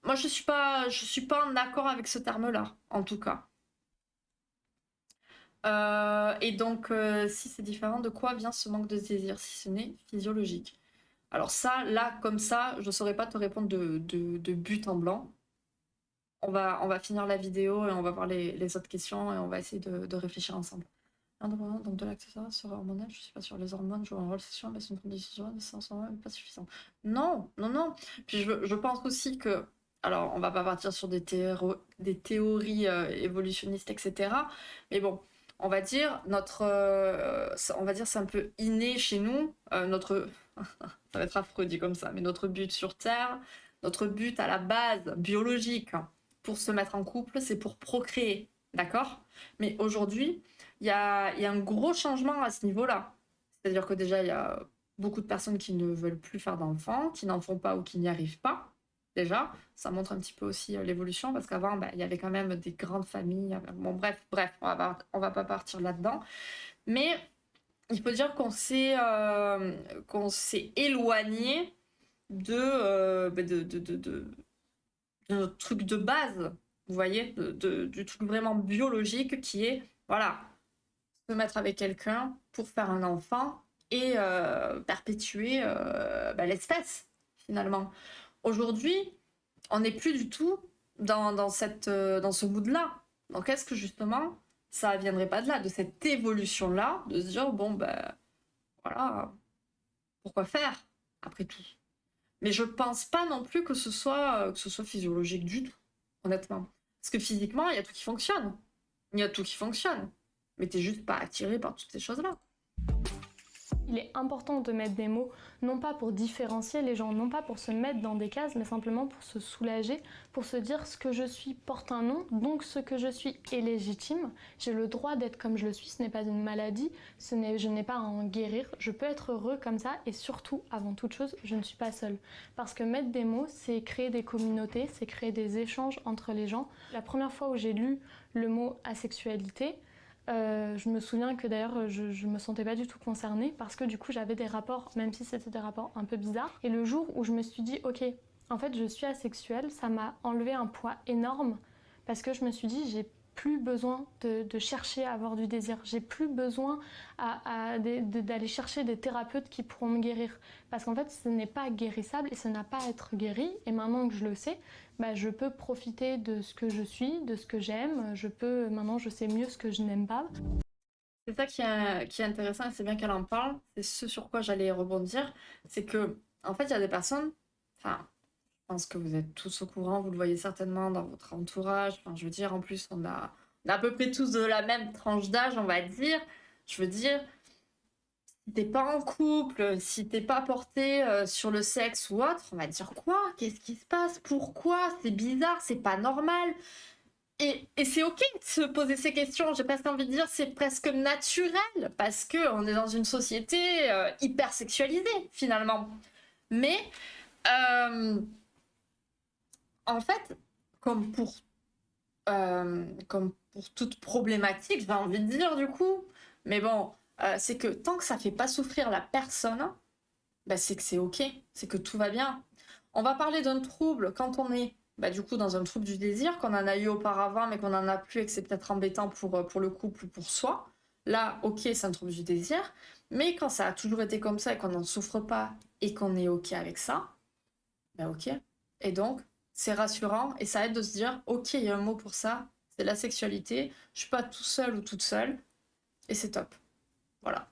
moi, je suis pas en accord avec ce terme-là, en tout cas. Et donc, si c'est différent, de quoi vient ce manque de désir, si ce n'est physiologique? Alors ça, là, comme ça, je ne saurais pas te répondre de but en blanc. On va finir la vidéo et on va voir les autres questions et on va essayer de réfléchir ensemble. Donc de l'accessoire sur hormonal, je suis pas sûre. Les hormones jouent un rôle, c'est sûr, mais c'est une condition, mais c'est en soi pas suffisant. Non, non, non. Puis je pense aussi que, alors on va pas partir sur des théories évolutionnistes, etc. Mais bon, on va dire on va dire c'est un peu inné chez nous, notre, ça va être affreux dit comme ça, mais notre but sur Terre, notre but à la base biologique pour se mettre en couple, c'est pour procréer, d'accord? Mais aujourd'hui il y a un gros changement à ce niveau-là. C'est-à-dire que déjà, il y a beaucoup de personnes qui ne veulent plus faire d'enfants, qui n'en font pas ou qui n'y arrivent pas. Déjà, ça montre un petit peu aussi l'évolution, parce qu'avant, il y avait quand même des grandes familles. Bon, bref, on va pas partir là-dedans. Mais il faut dire qu'on s'est éloigné de notre truc de base, vous voyez, du truc vraiment biologique qui est, voilà, se mettre avec quelqu'un pour faire un enfant et perpétuer l'espèce, finalement. Aujourd'hui, on n'est plus du tout dans ce mood-là. Donc, est-ce que justement, ça viendrait pas de là, de cette évolution-là, de se dire, bon, ben, voilà, pourquoi faire, après tout? Mais je pense pas non plus que ce soit physiologique du tout, honnêtement. Parce que physiquement, il y a tout qui fonctionne. Il y a tout qui fonctionne. Mais t'es juste pas attiré par toutes ces choses-là. Il est important de mettre des mots, non pas pour différencier les gens, non pas pour se mettre dans des cases, mais simplement pour se soulager, pour se dire ce que je suis porte un nom, donc ce que je suis est légitime. J'ai le droit d'être comme je le suis, ce n'est pas une maladie, je n'ai pas à en guérir, je peux être heureux comme ça et surtout, avant toute chose, je ne suis pas seule. Parce que mettre des mots, c'est créer des communautés, c'est créer des échanges entre les gens. La première fois où j'ai lu le mot asexualité, je me souviens que d'ailleurs je me sentais pas du tout concernée parce que du coup j'avais des rapports, même si c'était des rapports un peu bizarres. Et le jour où je me suis dit ok, en fait je suis asexuelle, ça m'a enlevé un poids énorme parce que je me suis dit j'ai plus besoin de chercher à avoir du désir, j'ai plus besoin d'aller chercher des thérapeutes qui pourront me guérir parce qu'en fait ce n'est pas guérissable et ça n'a pas à être guéri. Et maintenant que je le sais, je peux profiter de ce que je suis, de ce que j'aime. Maintenant, je sais mieux ce que je n'aime pas. C'est ça qui est intéressant et c'est bien qu'elle en parle. C'est ce sur quoi j'allais rebondir. C'est que, en fait, il y a des personnes, enfin, je pense que vous êtes tous au courant, vous le voyez certainement dans votre entourage. Enfin, je veux dire, en plus, on a à peu près tous de la même tranche d'âge, on va dire. Je veux dire, si t'es pas en couple, si t'es pas porté sur le sexe ou autre, on va dire quoi? Qu'est-ce qui se passe? Pourquoi? C'est bizarre, c'est pas normal. Et c'est ok de se poser ces questions, j'ai presque envie de dire c'est presque naturel, parce qu'on est dans une société hyper sexualisée finalement. Mais euh, en fait, comme pour, comme pour toute problématique, j'ai envie de dire du coup, mais bon, c'est que tant que ça fait pas souffrir la personne, c'est que c'est ok, c'est que tout va bien. On va parler d'un trouble quand on est du coup dans un trouble du désir, qu'on en a eu auparavant mais qu'on n'en a plus et que c'est peut-être embêtant pour le couple ou pour soi. Là, ok, c'est un trouble du désir, mais quand ça a toujours été comme ça et qu'on n'en souffre pas et qu'on est ok avec ça, ok. Et donc, c'est rassurant et ça aide de se dire, ok, il y a un mot pour ça, c'est la sexualité, je suis pas tout seul ou toute seule, et c'est top. Voilà.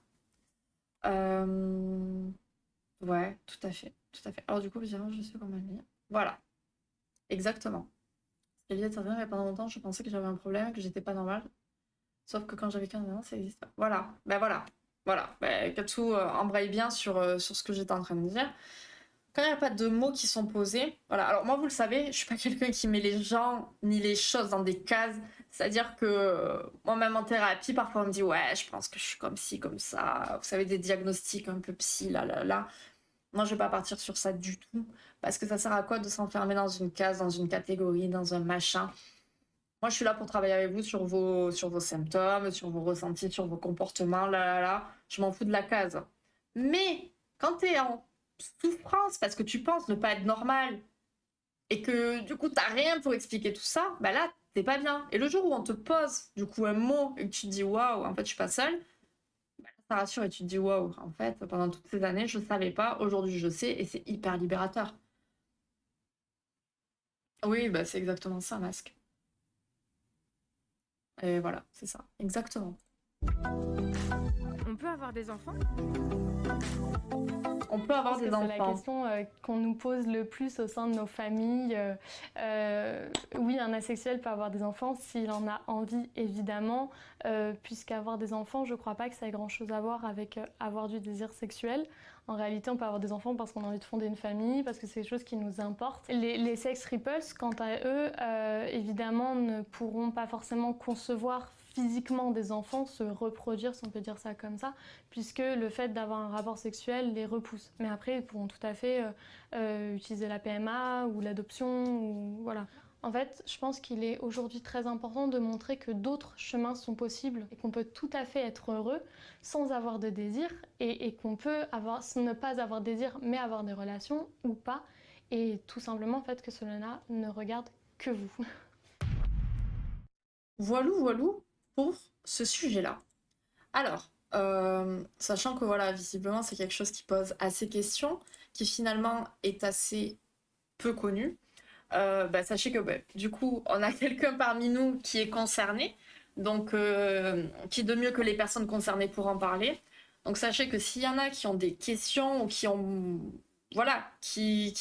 Ouais, tout à fait, tout à fait. Alors du coup, évidemment, je sais comment le lire. Voilà. Exactement. Juliette, c'est vrai, mais pendant longtemps, je pensais que j'avais un problème, que j'étais pas normale. Sauf que quand j'avais 15 ans, ça existe pas. Voilà, voilà. Voilà. Katsu embraye bien sur ce que j'étais en train de dire. Quand il n'y a pas de mots qui sont posés, voilà. Alors moi, vous le savez, je suis pas quelqu'un qui met les gens ni les choses dans des cases. C'est-à-dire que moi-même en thérapie, parfois on me dit ouais, je pense que je suis comme ci, comme ça. Vous savez, des diagnostics un peu psy, là. Moi, je vais pas partir sur ça du tout, parce que ça sert à quoi de s'enfermer dans une case, dans une catégorie, dans un machin? Moi, je suis là pour travailler avec vous sur vos symptômes, sur vos ressentis, sur vos comportements, là. Je m'en fous de la case. Mais quand t'es en souffrance parce que tu penses ne pas être normal et que du coup t'as rien pour expliquer tout ça, là, t'es pas bien. Et le jour où on te pose du coup un mot et que tu te dis waouh, en fait, je suis pas seule, ça rassure et tu te dis waouh, en fait, pendant toutes ces années, je savais pas, aujourd'hui je sais et c'est hyper libérateur. Oui, c'est exactement ça, masque. Et voilà, c'est ça, exactement. On peut avoir des enfants? On peut avoir Je pense des que c'est la enfants. question qu'on nous pose le plus au sein de nos familles. Oui, un asexuel peut avoir des enfants s'il en a envie, évidemment, puisqu'avoir des enfants, je ne crois pas que ça ait grand-chose à voir avec avoir du désir sexuel. En réalité, on peut avoir des enfants parce qu'on a envie de fonder une famille, parce que c'est quelque chose qui nous importe. Les sex ripples, quant à eux, évidemment, ne pourront pas forcément concevoir physiquement des enfants, se reproduire, si on peut dire ça comme ça, puisque le fait d'avoir un rapport sexuel les repousse. Mais après, ils pourront tout à fait utiliser la PMA ou l'adoption, ou voilà. En fait, je pense qu'il est aujourd'hui très important de montrer que d'autres chemins sont possibles et qu'on peut tout à fait être heureux sans avoir de désir et qu'on peut ne pas avoir de désir mais avoir des relations ou pas. Et tout simplement, en fait, que cela ne regarde que vous. Voilou pour ce sujet-là. Alors, sachant que voilà, visiblement, c'est quelque chose qui pose assez questions, qui finalement est assez peu connu, sachez que du coup, on a quelqu'un parmi nous qui est concerné, donc qui de mieux que les personnes concernées pour en parler. Donc sachez que s'il y en a qui ont des questions ou qui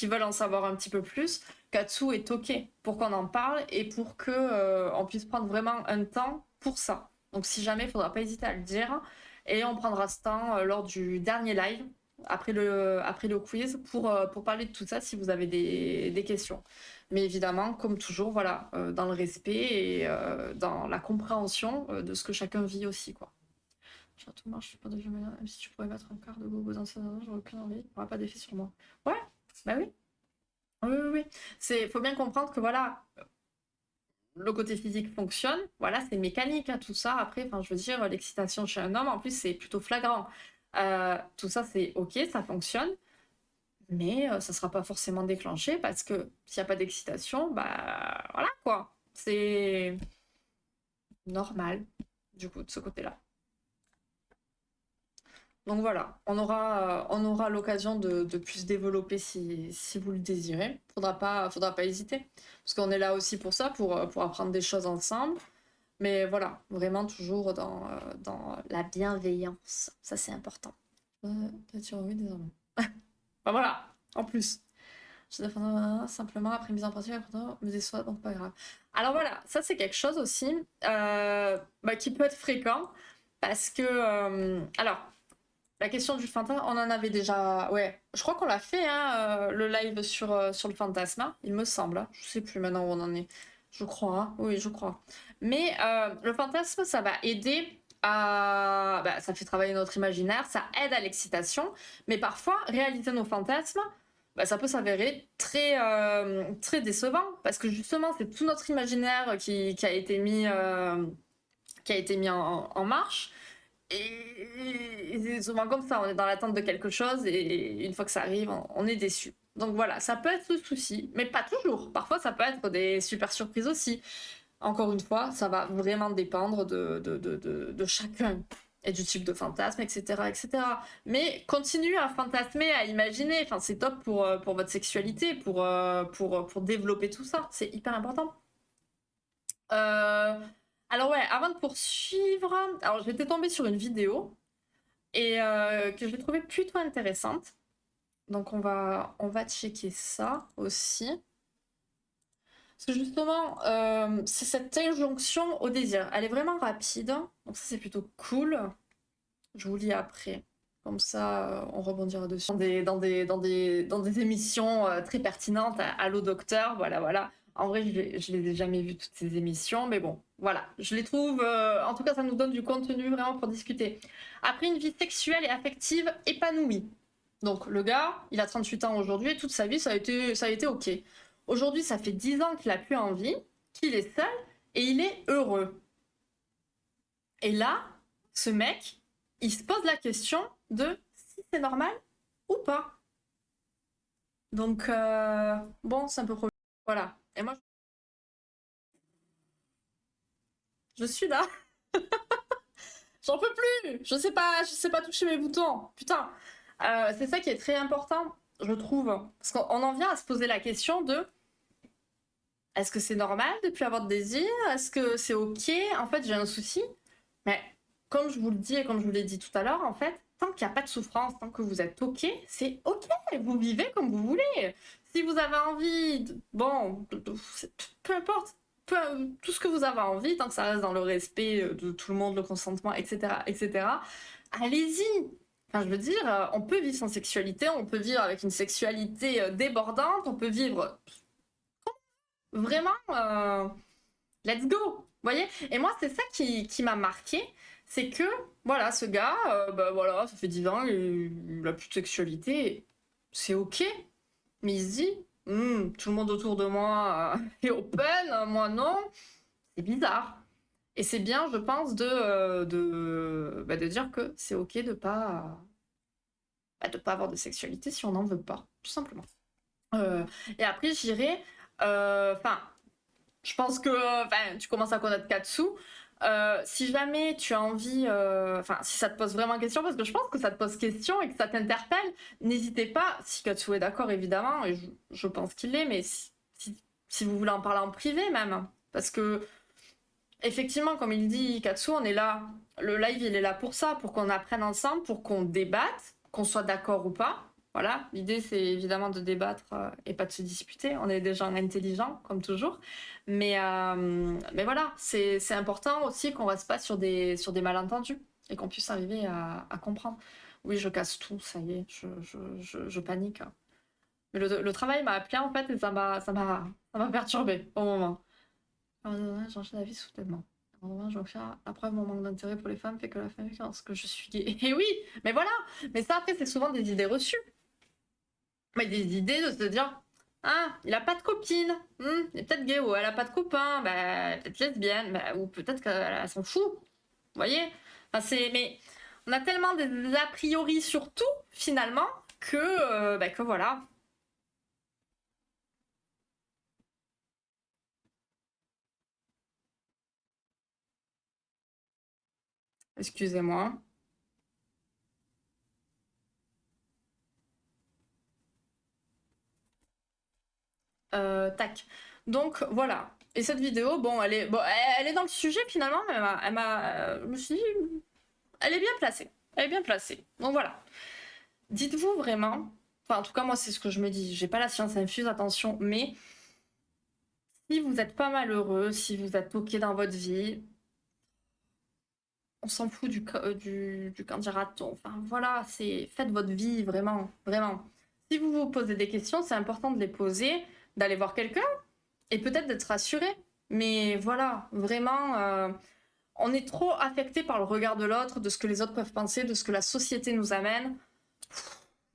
veulent en savoir un petit peu plus, Katsu est OK pour qu'on en parle et pour que on puisse prendre vraiment un temps pour ça. Donc si jamais, il faudra pas hésiter à le dire. Et on prendra ce temps lors du dernier live, après le quiz, pour parler de tout ça si vous avez des questions. Mais évidemment, comme toujours, voilà, dans le respect et dans la compréhension de ce que chacun vit aussi, quoi. Surtout, moi, je suis pas de vieux malin. Même si tu pourrais mettre un quart de gogo dans ça, j'aurais aucune envie. Il n'y aura pas d'effet sur moi. Ouais, bah oui. Oui. Faut bien comprendre que voilà, le côté physique fonctionne, voilà, c'est mécanique, hein, tout ça. Après, enfin, je veux dire, l'excitation chez un homme, en plus, c'est plutôt flagrant. Tout ça, c'est OK, ça fonctionne, mais ça sera pas forcément déclenché parce que s'il n'y a pas d'excitation, bah voilà quoi. C'est normal, du coup, de ce côté-là. Donc voilà, on aura l'occasion de plus développer si vous le désirez. Faudra pas hésiter. Parce qu'on est là aussi pour ça, pour apprendre des choses ensemble. Mais voilà, vraiment toujours dans la bienveillance. Ça, c'est important. T'as-tu envie désormais? Enfin voilà, en plus. Je défends simplement après mise en pratique, après me déçoit, donc pas grave. Alors voilà, ça c'est quelque chose aussi qui peut être fréquent. Parce que, alors, la question du fantasme, on en avait déjà. Ouais, je crois qu'on l'a fait, hein, le live sur le fantasme, hein, il me semble. Hein. Je sais plus maintenant où on en est. Je crois, hein. Oui, je crois. Mais le fantasme, ça va aider à. Ça fait travailler notre imaginaire, ça aide à l'excitation, mais parfois, réaliser nos fantasmes, ça peut s'avérer très décevant, parce que justement, c'est tout notre imaginaire qui a été mis en marche. Et c'est souvent comme ça, on est dans l'attente de quelque chose et une fois que ça arrive, on est déçu. Donc voilà, ça peut être le souci, mais pas toujours. Parfois, ça peut être des super surprises aussi. Encore une fois, ça va vraiment dépendre de chacun et du type de fantasme, etc., etc. Mais continuez à fantasmer, à imaginer. Enfin, c'est top pour votre sexualité, pour développer tout ça. C'est hyper important. Alors ouais, avant de poursuivre, alors j'étais tombée sur une vidéo et que j'ai trouvée plutôt intéressante. Donc on va checker ça aussi. Parce que justement, c'est cette injonction au désir. Elle est vraiment rapide, donc ça c'est plutôt cool. Je vous lis après. Comme ça, on rebondira dessus. Dans des émissions très pertinentes. Allô docteur, voilà. En vrai, je les ai jamais vues toutes ces émissions, mais bon, voilà. Je les trouve, en tout cas, ça nous donne du contenu vraiment pour discuter. Après une vie sexuelle et affective épanouie. Donc le gars, il a 38 ans aujourd'hui et toute sa vie, ça a été OK. Aujourd'hui, ça fait 10 ans qu'il a plus envie, qu'il est seul et il est heureux. Et là, ce mec, il se pose la question de si c'est normal ou pas. Donc, bon, c'est un peu problématique. Voilà. Et moi, je suis là. J'en peux plus. Je sais pas toucher mes boutons. Putain. C'est ça qui est très important, je trouve. Parce qu'on en vient à se poser la question de est-ce que c'est normal de plus avoir de désir? Est-ce que c'est OK? En fait, j'ai un souci. Mais comme je vous le dis et comme je vous l'ai dit tout à l'heure, en fait, tant qu'il n'y a pas de souffrance, tant que vous êtes OK, c'est OK, vous vivez comme vous voulez. Si vous avez envie, peu importe, tout ce que vous avez envie, tant que ça reste dans le respect de tout le monde, le consentement, etc., etc., allez-y. Enfin, je veux dire, on peut vivre sans sexualité, on peut vivre avec une sexualité débordante, on peut vivre vraiment, let's go, vous voyez? Et moi, c'est ça qui m'a marqué, c'est que, voilà, ce gars, bah voilà, ça fait 10 ans, il a plus de sexualité, c'est OK, mais il se dit, tout le monde autour de moi est open, moi non, c'est bizarre. Et c'est bien, je pense, de dire que c'est OK de pas avoir de sexualité si on n'en veut pas, tout simplement. Et après, j'irai, enfin, je pense que tu commences à connaître Katsu. Si jamais tu as envie, si ça te pose vraiment question, parce que je pense que ça te pose question et que ça t'interpelle, n'hésitez pas, si Katsu est d'accord évidemment, et je pense qu'il l'est, mais si vous voulez en parler en privé même, parce que effectivement, comme il dit Katsu, on est là, le live il est là pour ça, pour qu'on apprenne ensemble, pour qu'on débatte, qu'on soit d'accord ou pas. Voilà, l'idée c'est évidemment de débattre et pas de se disputer. On est des gens intelligents, comme toujours. Mais voilà, c'est important aussi qu'on reste pas sur des malentendus et qu'on puisse arriver à comprendre. Oui, je casse tout, ça y est, je panique. Mais le travail m'a appelé en fait et ça m'a perturbé au moment. J'enchaîne la vie soudainement. Je vais faire la preuve, mon manque d'intérêt pour les femmes fait que la femme pense que je suis gay. Et oui, mais voilà. Mais ça, après, c'est souvent des idées reçues. Mais des idées de se dire, ah, il a pas de copine. Il est peut-être gay ou elle a pas de copain. Bah, elle est peut-être lesbienne. Bah, ou peut-être qu'elle s'en fout. Vous voyez? Mais on a tellement des a priori sur tout, finalement, que voilà. Excusez-moi. Tac. Donc voilà. Et cette vidéo, bon, elle est dans le sujet finalement, mais je me suis dit, elle est bien placée. Elle est bien placée. Donc voilà. Dites-vous vraiment, enfin en tout cas moi c'est ce que je me dis. J'ai pas la science infuse, attention, mais si vous êtes pas malheureux, si vous êtes ok dans votre vie, on s'en fout du qu'en dira-t-on. Enfin voilà, faites votre vie vraiment, vraiment. Si vous vous posez des questions, c'est important de les poser, d'aller voir quelqu'un et peut-être d'être rassuré. Mais voilà, vraiment, on est trop affecté par le regard de l'autre, de ce que les autres peuvent penser, de ce que la société nous amène.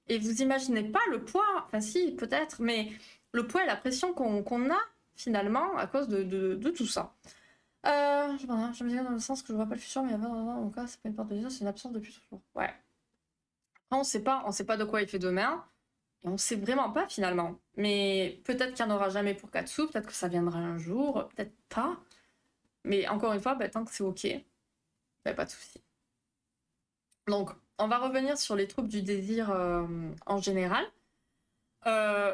Et vous imaginez pas le poids, enfin si, peut-être, mais le poids et la pression qu'on a finalement à cause de tout ça. Je me dis dans le sens que je vois pas le futur, mais dans mon cas, c'est pas une porte de vie, c'est une absence depuis toujours. Ouais. On sait pas de quoi il fait demain. Et on sait vraiment pas finalement. Mais peut-être qu'il n'y en aura jamais pour Katsu, peut-être que ça viendra un jour, peut-être pas. Mais encore une fois, tant que c'est ok, pas de souci. Donc, on va revenir sur les troubles du désir en général.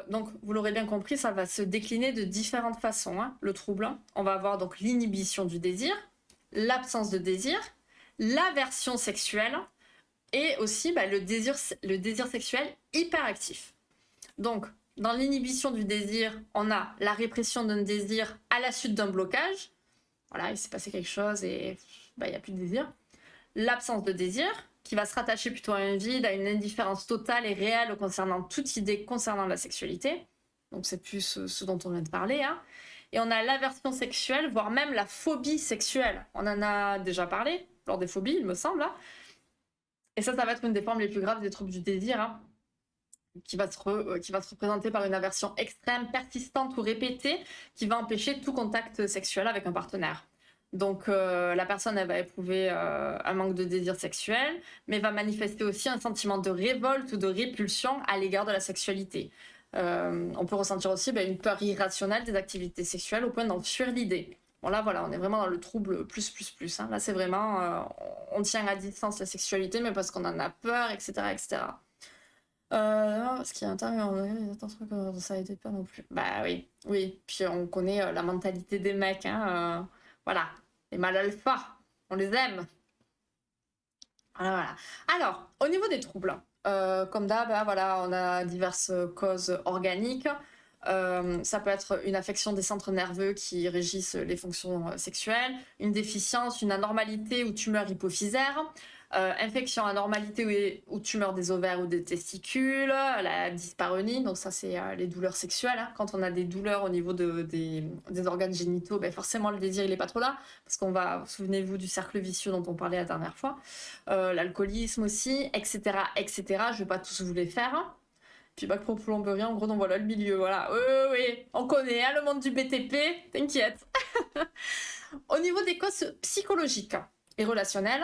Donc, vous l'aurez bien compris, ça va se décliner de différentes façons, hein, le trouble. On va avoir donc l'inhibition du désir, l'absence de désir, l'aversion sexuelle et aussi le désir sexuel hyperactif. Donc, dans l'inhibition du désir, on a la répression d'un désir à la suite d'un blocage. Voilà, il s'est passé quelque chose et il n'y a plus de désir. L'absence de désir, qui va se rattacher plutôt à un vide, à une indifférence totale et réelle concernant toute idée concernant la sexualité. Donc c'est plus ce dont on vient de parler. Hein. Et on a l'aversion sexuelle, voire même la phobie sexuelle. On en a déjà parlé lors des phobies, il me semble. Hein. Et ça va être une des formes les plus graves des troubles du désir, hein, qui va se représenter par une aversion extrême, persistante ou répétée, qui va empêcher tout contact sexuel avec un partenaire. Donc la personne, elle va éprouver un manque de désir sexuel, mais va manifester aussi un sentiment de révolte ou de répulsion à l'égard de la sexualité. On peut ressentir aussi une peur irrationnelle des activités sexuelles au point d'en fuir l'idée. Bon là, voilà, on est vraiment dans le trouble plus. Hein. Là, c'est vraiment, on tient à distance la sexualité, mais parce qu'on en a peur, etc., etc. Ce qui est intérieur, ça aide pas non plus. Bah oui. Puis on connaît la mentalité des mecs, hein. Voilà, les mâles alpha, on les aime. Voilà, voilà. Alors, au niveau des troubles, comme d'hab, hein, voilà, on a diverses causes organiques. Ça peut être une affection des centres nerveux qui régissent les fonctions sexuelles, une déficience, une anormalité ou tumeur hypophysaire, infection, anormalité ou tumeur des ovaires ou des testicules, la dyspareunie, donc ça c'est les douleurs sexuelles, hein. Quand on a des douleurs au niveau des organes génitaux, ben forcément le désir il est pas trop là, parce qu'on va, souvenez-vous du cercle vicieux dont on parlait la dernière fois, l'alcoolisme aussi, etc., etc. Je vais pas tous vous les faire, hein. Puis bac pro plomberie, en gros, donc voilà le milieu, voilà. Oui, oui, oui, on connaît, hein, le monde du BTP, t'inquiète. Au niveau des causes psychologiques et relationnelles,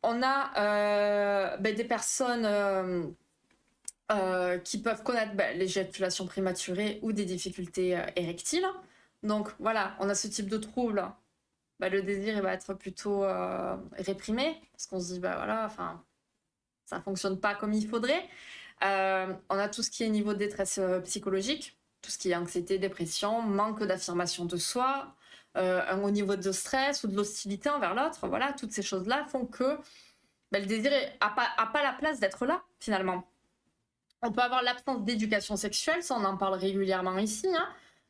on a des personnes qui peuvent connaître l'éjaculation prématurée ou des difficultés érectiles. Donc voilà, on a ce type de trouble. Le désir il va être plutôt réprimé, parce qu'on se dit, voilà, enfin, ça fonctionne pas comme il faudrait. On a tout ce qui est niveau de détresse psychologique, tout ce qui est anxiété, dépression, manque d'affirmation de soi, au niveau de stress ou de l'hostilité envers l'autre. Voilà, toutes ces choses-là font que le désir a pas la place d'être là, finalement. On peut avoir l'absence d'éducation sexuelle, ça on en parle régulièrement ici, hein,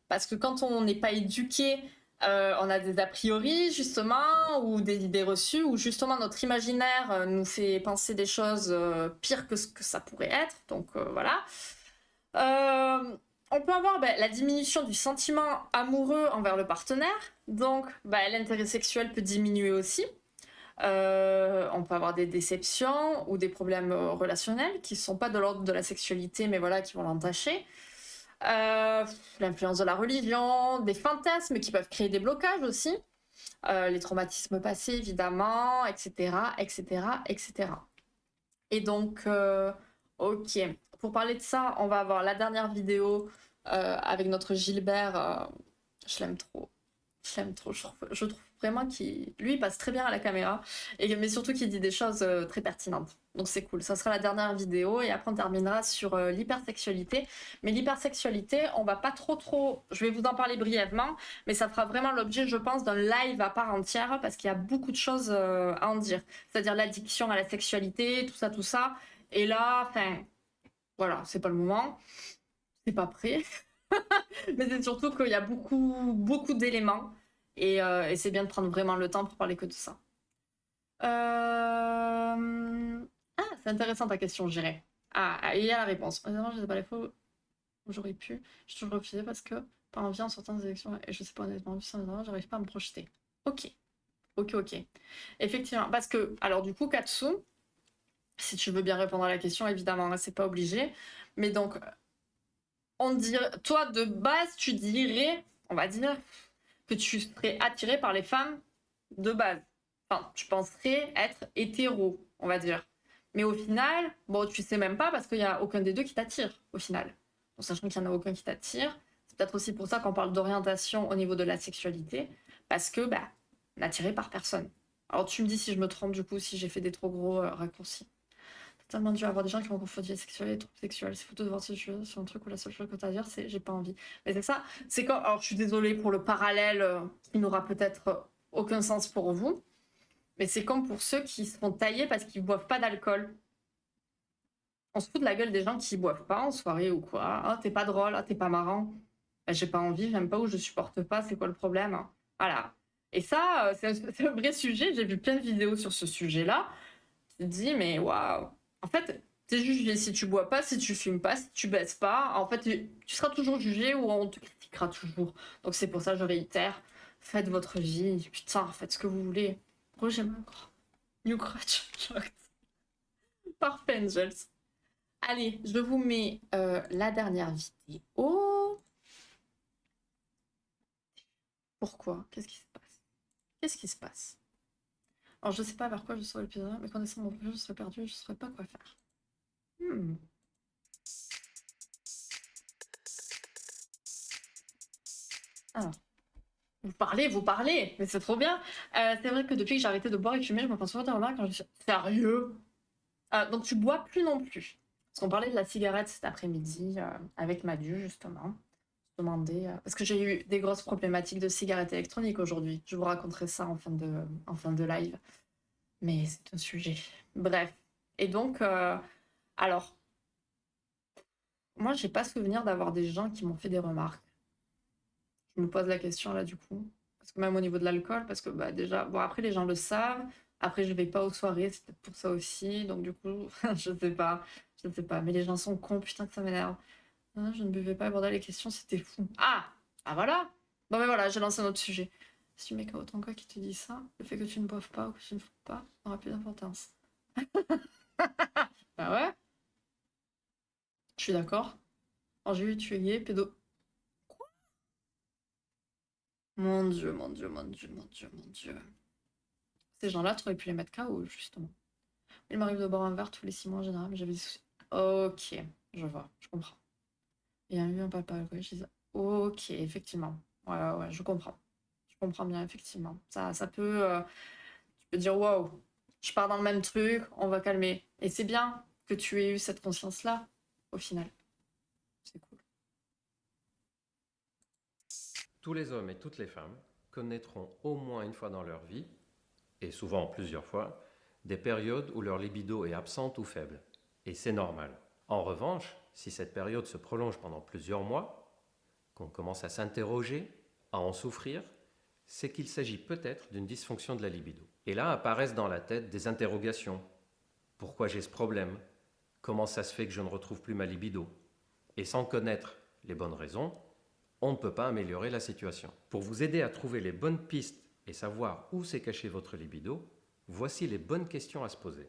parce que quand on n'est pas éduqué, on a des a priori, justement, ou des idées reçues, ou justement notre imaginaire nous fait penser des choses pires que ce que ça pourrait être. Donc voilà. On peut avoir la diminution du sentiment amoureux envers le partenaire. Donc l'intérêt sexuel peut diminuer aussi. On peut avoir des déceptions ou des problèmes relationnels qui ne sont pas de l'ordre de la sexualité, mais voilà, qui vont l'entacher. L'influence de la religion, des fantasmes qui peuvent créer des blocages aussi, les traumatismes passés évidemment, etc., etc., etc. Et donc, ok, pour parler de ça, on va avoir la dernière vidéo avec notre Gilbert. Je l'aime trop. Je l'aime trop. Je trouve vraiment qu'il lui passe très bien à la caméra, mais surtout qu'il dit des choses très pertinentes. Donc c'est cool. Ça sera la dernière vidéo et après on terminera sur l'hypersexualité. Mais l'hypersexualité, on va pas trop. Je vais vous en parler brièvement, mais ça fera vraiment l'objet, je pense, d'un live à part entière parce qu'il y a beaucoup de choses à en dire. C'est-à-dire l'addiction à la sexualité, tout ça. Et là, enfin, voilà, c'est pas le moment. C'est pas prêt. Mais c'est surtout qu'il y a beaucoup d'éléments et c'est bien de prendre vraiment le temps pour parler que de ça. Ah, c'est intéressant ta question, je dirais. Ah, il y a la réponse. Honnêtement, je sais pas les fois où j'aurais pu. J'ai toujours refusé parce que pas envie en sortant des élections et je sais pas honnêtement, j'arrive pas à me projeter. Ok. Effectivement, parce que, alors du coup, Katsu, si tu veux bien répondre à la question, évidemment, c'est pas obligé. Mais donc, on dirait, toi de base, tu dirais, on va dire, que tu serais attiré par les femmes de base. Enfin, tu penserais être hétéro, on va dire. Mais au final, bon, tu sais même pas parce qu'il n'y a aucun des deux qui t'attire, au final. Donc, sachant qu'il n'y en a aucun qui t'attire, c'est peut-être aussi pour ça qu'on parle d'orientation au niveau de la sexualité, parce que, on est attiré par personne. Alors, tu me dis si je me trompe, du coup, si j'ai fait des trop gros raccourcis. Tellement dû avoir des gens qui vont confondre vie sexuelle et trouble sexuel. C'est fou de devoir se juger sur un truc où la seule chose que t'as à dire, c'est j'ai pas envie. Mais c'est ça. C'est quand. Alors, je suis désolée pour le parallèle qui n'aura peut-être aucun sens pour vous. Mais c'est comme pour ceux qui se font tailler parce qu'ils boivent pas d'alcool. On se fout de la gueule des gens qui boivent pas en soirée ou quoi. Ah, t'es pas drôle, ah, t'es pas marrant. J'ai pas envie, j'aime pas ou je supporte pas, c'est quoi le problème? Voilà. Et ça, c'est un vrai sujet. J'ai vu plein de vidéos sur ce sujet-là. Tu te dis, mais waouh! En fait, t'es jugé si tu bois pas, si tu fumes pas, si tu baisses pas. En fait, tu seras toujours jugé ou on te critiquera toujours. Donc c'est pour ça que je réitère. Faites votre vie. Putain, faites ce que vous voulez. Roger Macron. New Crutch. Parfait, Angels. Allez, je vous mets la dernière vidéo. Pourquoi? Qu'est-ce qui se passe? Alors, je sais pas vers quoi je serai l'épisode, mais connaissant mon projet, je serais perdu et je ne saurais pas quoi faire. Alors, vous parlez, mais c'est trop bien. C'est vrai que depuis que j'ai arrêté de boire et de fumer, je me pense souvent des remarques quand je suis sérieux. Donc, tu bois plus non plus. Parce qu'on parlait de la cigarette cet après-midi avec Madu, justement. Je demandais, parce que j'ai eu des grosses problématiques de cigarette électronique aujourd'hui. Je vous raconterai ça en fin de live. Mais c'est un sujet. Bref. Et donc, alors, moi, j'ai pas souvenir d'avoir des gens qui m'ont fait des remarques. Je me pose la question là, du coup. Parce que même au niveau de l'alcool, parce que bah, déjà, bon, après, les gens le savent. Après, je vais pas aux soirées, c'est peut-être pour ça aussi. Donc, du coup, je sais pas. Je sais pas. Mais les gens sont cons, putain, que ça m'énerve. Ah, je ne buvais pas, bordel, les questions, c'était fou. Ah voilà. Bon, ben voilà, j'ai lancé un autre sujet. Si tu mec a autant quoi qui te dit ça, le fait que tu ne boives pas ou que tu ne fumes pas n'aura plus d'importance. Bah ouais, je suis d'accord. Alors j'ai vu tu es gay, pédo. Mon dieu, mon dieu, mon dieu, mon dieu, mon dieu. Ces gens-là, tu aurais pu les mettre KO, justement. Il m'arrive de boire un verre tous les 6 mois en général, mais j'avais des soucis. Ok, je vois, je comprends. Il y a eu un papa alcoolique, je disais, ok, effectivement. Ouais, ouais, ouais, je comprends. Je comprends bien, effectivement. Ça peut. Tu peux dire, waouh, je pars dans le même truc, on va calmer. Et c'est bien que tu aies eu cette conscience-là, au final. C'est cool. Tous les hommes et toutes les femmes connaîtront au moins une fois dans leur vie, et souvent plusieurs fois, des périodes où leur libido est absente ou faible. Et c'est normal. En revanche, si cette période se prolonge pendant plusieurs mois, qu'on commence à s'interroger, à en souffrir, c'est qu'il s'agit peut-être d'une dysfonction de la libido. Et là apparaissent dans la tête des interrogations. Pourquoi j'ai ce problème? Comment ça se fait que je ne retrouve plus ma libido? Et sans connaître les bonnes raisons, on ne peut pas améliorer la situation. Pour vous aider à trouver les bonnes pistes et savoir où s'est caché votre libido, voici les bonnes questions à se poser.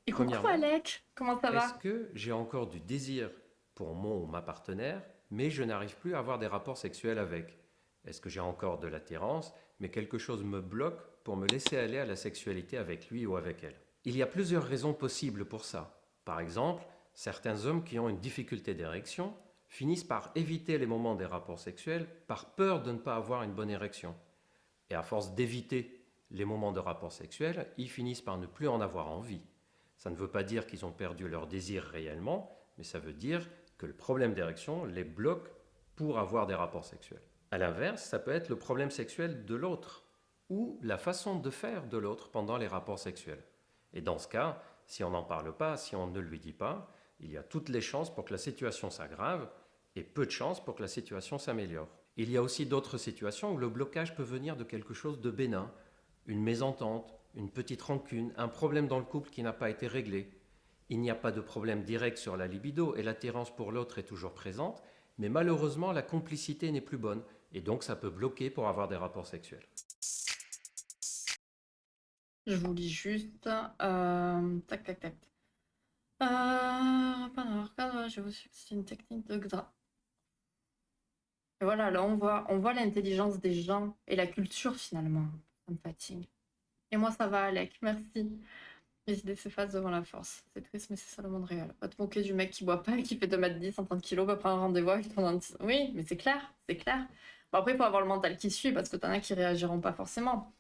Et coucou Premièrement, Alec, comment ça est-ce va? que j'ai encore du désir pour mon ou ma partenaire, mais je n'arrive plus à avoir des rapports sexuels avec? Est-ce que j'ai encore de l'attirance, mais quelque chose me bloque pour me laisser aller à la sexualité avec lui ou avec elle? Il y a plusieurs raisons possibles pour ça. Par exemple, certains hommes qui ont une difficulté d'érection finissent par éviter les moments des rapports sexuels par peur de ne pas avoir une bonne érection. Et à force d'éviter les moments de rapports sexuels, ils finissent par ne plus en avoir envie. Ça ne veut pas dire qu'ils ont perdu leur désir réellement, mais ça veut dire que le problème d'érection les bloque pour avoir des rapports sexuels. A l'inverse, ça peut être le problème sexuel de l'autre ou la façon de faire de l'autre pendant les rapports sexuels. Et dans ce cas, si on n'en parle pas, si on ne lui dit pas, il y a toutes les chances pour que la situation s'aggrave et peu de chances pour que la situation s'améliore. Il y a aussi d'autres situations où le blocage peut venir de quelque chose de bénin, une mésentente, une petite rancune, un problème dans le couple qui n'a pas été réglé. Il n'y a pas de problème direct sur la libido et l'attirance pour l'autre est toujours présente, mais malheureusement la complicité n'est plus bonne et donc ça peut bloquer pour avoir des rapports sexuels. Je vous lis juste. Tac, tac, tac. J'ai reçu que c'est une technique de gras. Et voilà, là on voit l'intelligence des gens et la culture finalement. Ça me fatigue. Et moi ça va Alec, merci. Les idées s'effacent devant la force. C'est triste, mais c'est ça le monde réel. Pas te moquer du mec qui boit pas et qui fait 2,10 m, 130 kg, va prendre un rendez-vous avec ton dentiste. Oui, mais c'est clair, c'est clair. Bon, après, il faut avoir le mental qui suit, parce que t'en as qui réagiront pas forcément.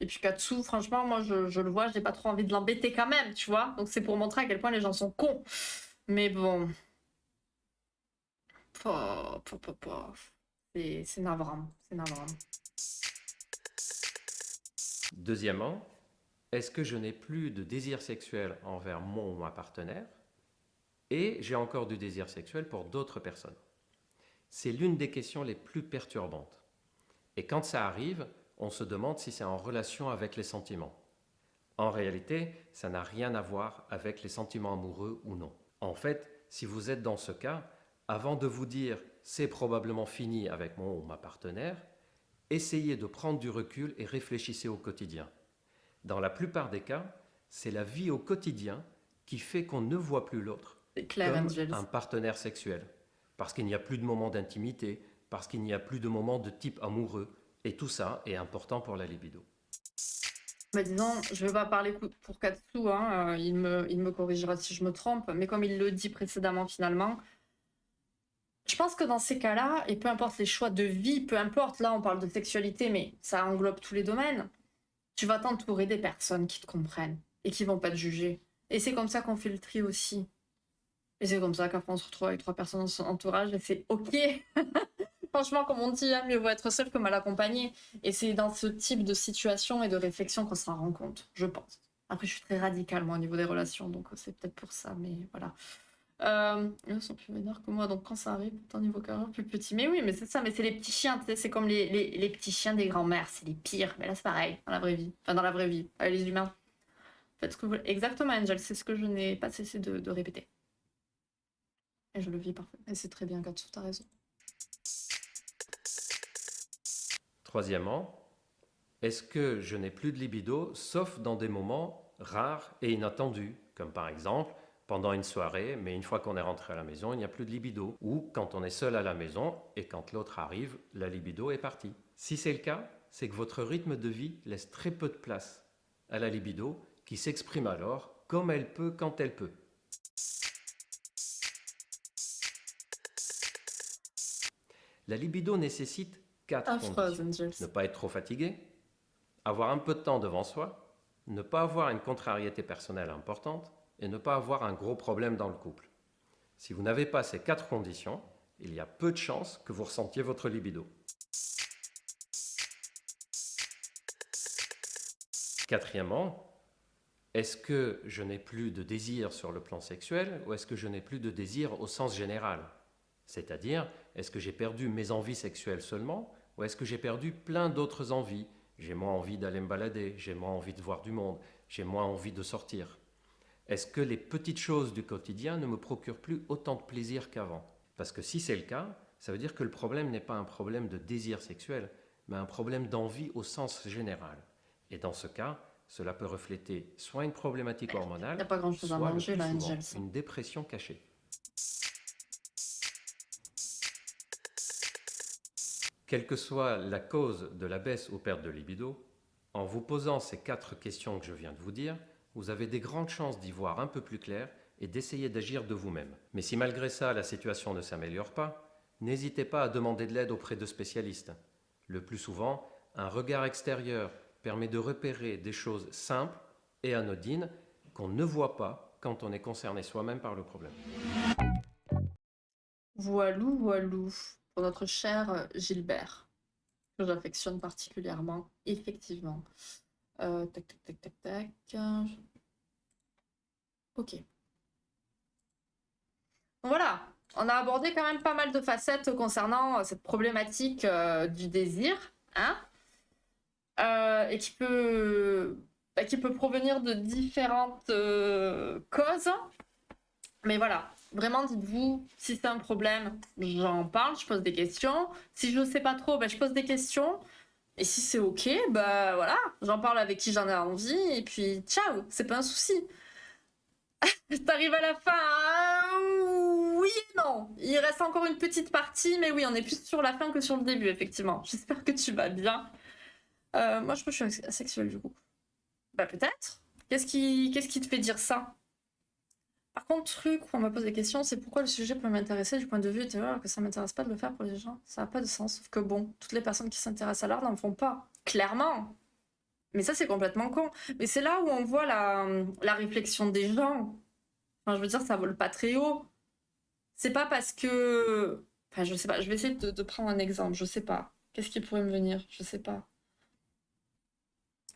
Et puis Katsu, franchement, moi, je le vois, j'ai pas trop envie de l'embêter quand même, tu vois. Donc c'est pour montrer à quel point les gens sont cons. Mais bon. C'est navrant, c'est navrant. Deuxièmement, est-ce que je n'ai plus de désir sexuel envers mon ou ma partenaire et j'ai encore du désir sexuel pour d'autres personnes? C'est l'une des questions les plus perturbantes. Et quand ça arrive, on se demande si c'est en relation avec les sentiments. En réalité, ça n'a rien à voir avec les sentiments amoureux ou non. En fait, si vous êtes dans ce cas, avant de vous dire « c'est probablement fini avec mon ou ma partenaire », essayez de prendre du recul et réfléchissez au quotidien. Dans la plupart des cas, c'est la vie au quotidien qui fait qu'on ne voit plus l'autre comme un partenaire sexuel. Parce qu'il n'y a plus de moments d'intimité, parce qu'il n'y a plus de moments de type amoureux. Et tout ça est important pour la libido. Bah disons, je vais pas parler pour Katsu, hein, il me corrigera si je me trompe, mais comme il le dit précédemment finalement, je pense que dans ces cas-là, et peu importe les choix de vie, peu importe, là on parle de sexualité, mais ça englobe tous les domaines, tu vas t'entourer des personnes qui te comprennent et qui vont pas te juger. Et c'est comme ça qu'on fait le tri aussi. Et c'est comme ça qu'après on se retrouve avec 3 personnes dans son entourage et c'est ok. Franchement, comme on dit, hein, mieux vaut être seul que mal accompagné. Et c'est dans ce type de situation et de réflexion qu'on s'en rend compte, je pense. Après, je suis très radicale, moi, au niveau des relations, donc c'est peut-être pour ça, mais voilà. Ils sont plus vénères que moi, donc quand ça arrive, ton niveau carrière plus petit. Mais oui, mais c'est ça, mais c'est les petits chiens, tu sais, c'est comme les petits chiens des grands-mères, c'est les pires. Mais là, c'est pareil, dans la vraie vie. Enfin, dans la vraie vie, avec les humains. Faites ce que vous voulez. Exactement, Angel, c'est ce que je n'ai pas cessé de répéter. Et je le vis parfait. Et c'est très bien, Katsu, t'as raison. Troisièmement, est-ce que je n'ai plus de libido sauf dans des moments rares et inattendus, comme par exemple pendant une soirée, mais une fois qu'on est rentré à la maison, il n'y a plus de libido, ou quand on est seul à la maison et quand l'autre arrive, la libido est partie. Si c'est le cas, c'est que votre rythme de vie laisse très peu de place à la libido qui s'exprime alors comme elle peut quand elle peut. La libido nécessite 4 Affreuse, conditions. Angel. Ne pas être trop fatigué, avoir un peu de temps devant soi, ne pas avoir une contrariété personnelle importante et ne pas avoir un gros problème dans le couple. Si vous n'avez pas ces 4 conditions, il y a peu de chances que vous ressentiez votre libido. Quatrièmement, est-ce que je n'ai plus de désir sur le plan sexuel ou est-ce que je n'ai plus de désir au sens général? C'est-à-dire, est-ce que j'ai perdu mes envies sexuelles seulement ou est-ce que j'ai perdu plein d'autres envies? J'ai moins envie d'aller me balader, j'ai moins envie de voir du monde, j'ai moins envie de sortir. Est-ce que les petites choses du quotidien ne me procurent plus autant de plaisir qu'avant? Parce que si c'est le cas, ça veut dire que le problème n'est pas un problème de désir sexuel, mais un problème d'envie au sens général. Et dans ce cas, cela peut refléter soit une problématique Il n'y hormonale, a pas grand-chose à soit le manger, plus là, souvent Angel. une dépression cachée. Quelle que soit la cause de la baisse ou perte de libido, en vous posant ces 4 questions que je viens de vous dire, vous avez des grandes chances d'y voir un peu plus clair et d'essayer d'agir de vous-même. Mais si malgré ça la situation ne s'améliore pas, n'hésitez pas à demander de l'aide auprès de spécialistes. Le plus souvent, un regard extérieur permet de repérer des choses simples et anodines qu'on ne voit pas quand on est concerné soi-même par le problème. Voilou, voilou. Pour notre cher Gilbert, que j'affectionne particulièrement, effectivement. Tac, tac, tac, tac, tac. Ok. Donc voilà, on a abordé quand même pas mal de facettes concernant cette problématique du désir, hein, et qui peut provenir de différentes causes. Mais voilà, vraiment, dites-vous, si c'est un problème, j'en parle, je pose des questions. Si je ne sais pas trop, ben, je pose des questions. Et si c'est ok, bah voilà, j'en parle avec qui j'en ai envie, et puis ciao, c'est pas un souci. T'arrives à la fin, oui et non. Il reste encore une petite partie, mais oui, on est plus sur la fin que sur le début, effectivement. J'espère que tu vas bien. Moi, je crois que je suis asexuelle, du coup. Bah peut-être. Qu'est-ce qui te fait dire ça? Par contre, truc où on me pose des questions, c'est pourquoi le sujet peut m'intéresser du point de vue hétéro alors que ça m'intéresse pas de le faire pour les gens. Ça n'a pas de sens. Sauf que bon, toutes les personnes qui s'intéressent à l'art n'en font pas. Clairement. Mais ça, c'est complètement con. Mais c'est là où on voit la réflexion des gens. Enfin, je veux dire, ça vole pas très haut. C'est pas parce que... Enfin, je sais pas. Je vais essayer de prendre un exemple. Je sais pas. Qu'est-ce qui pourrait me venir? Je sais pas.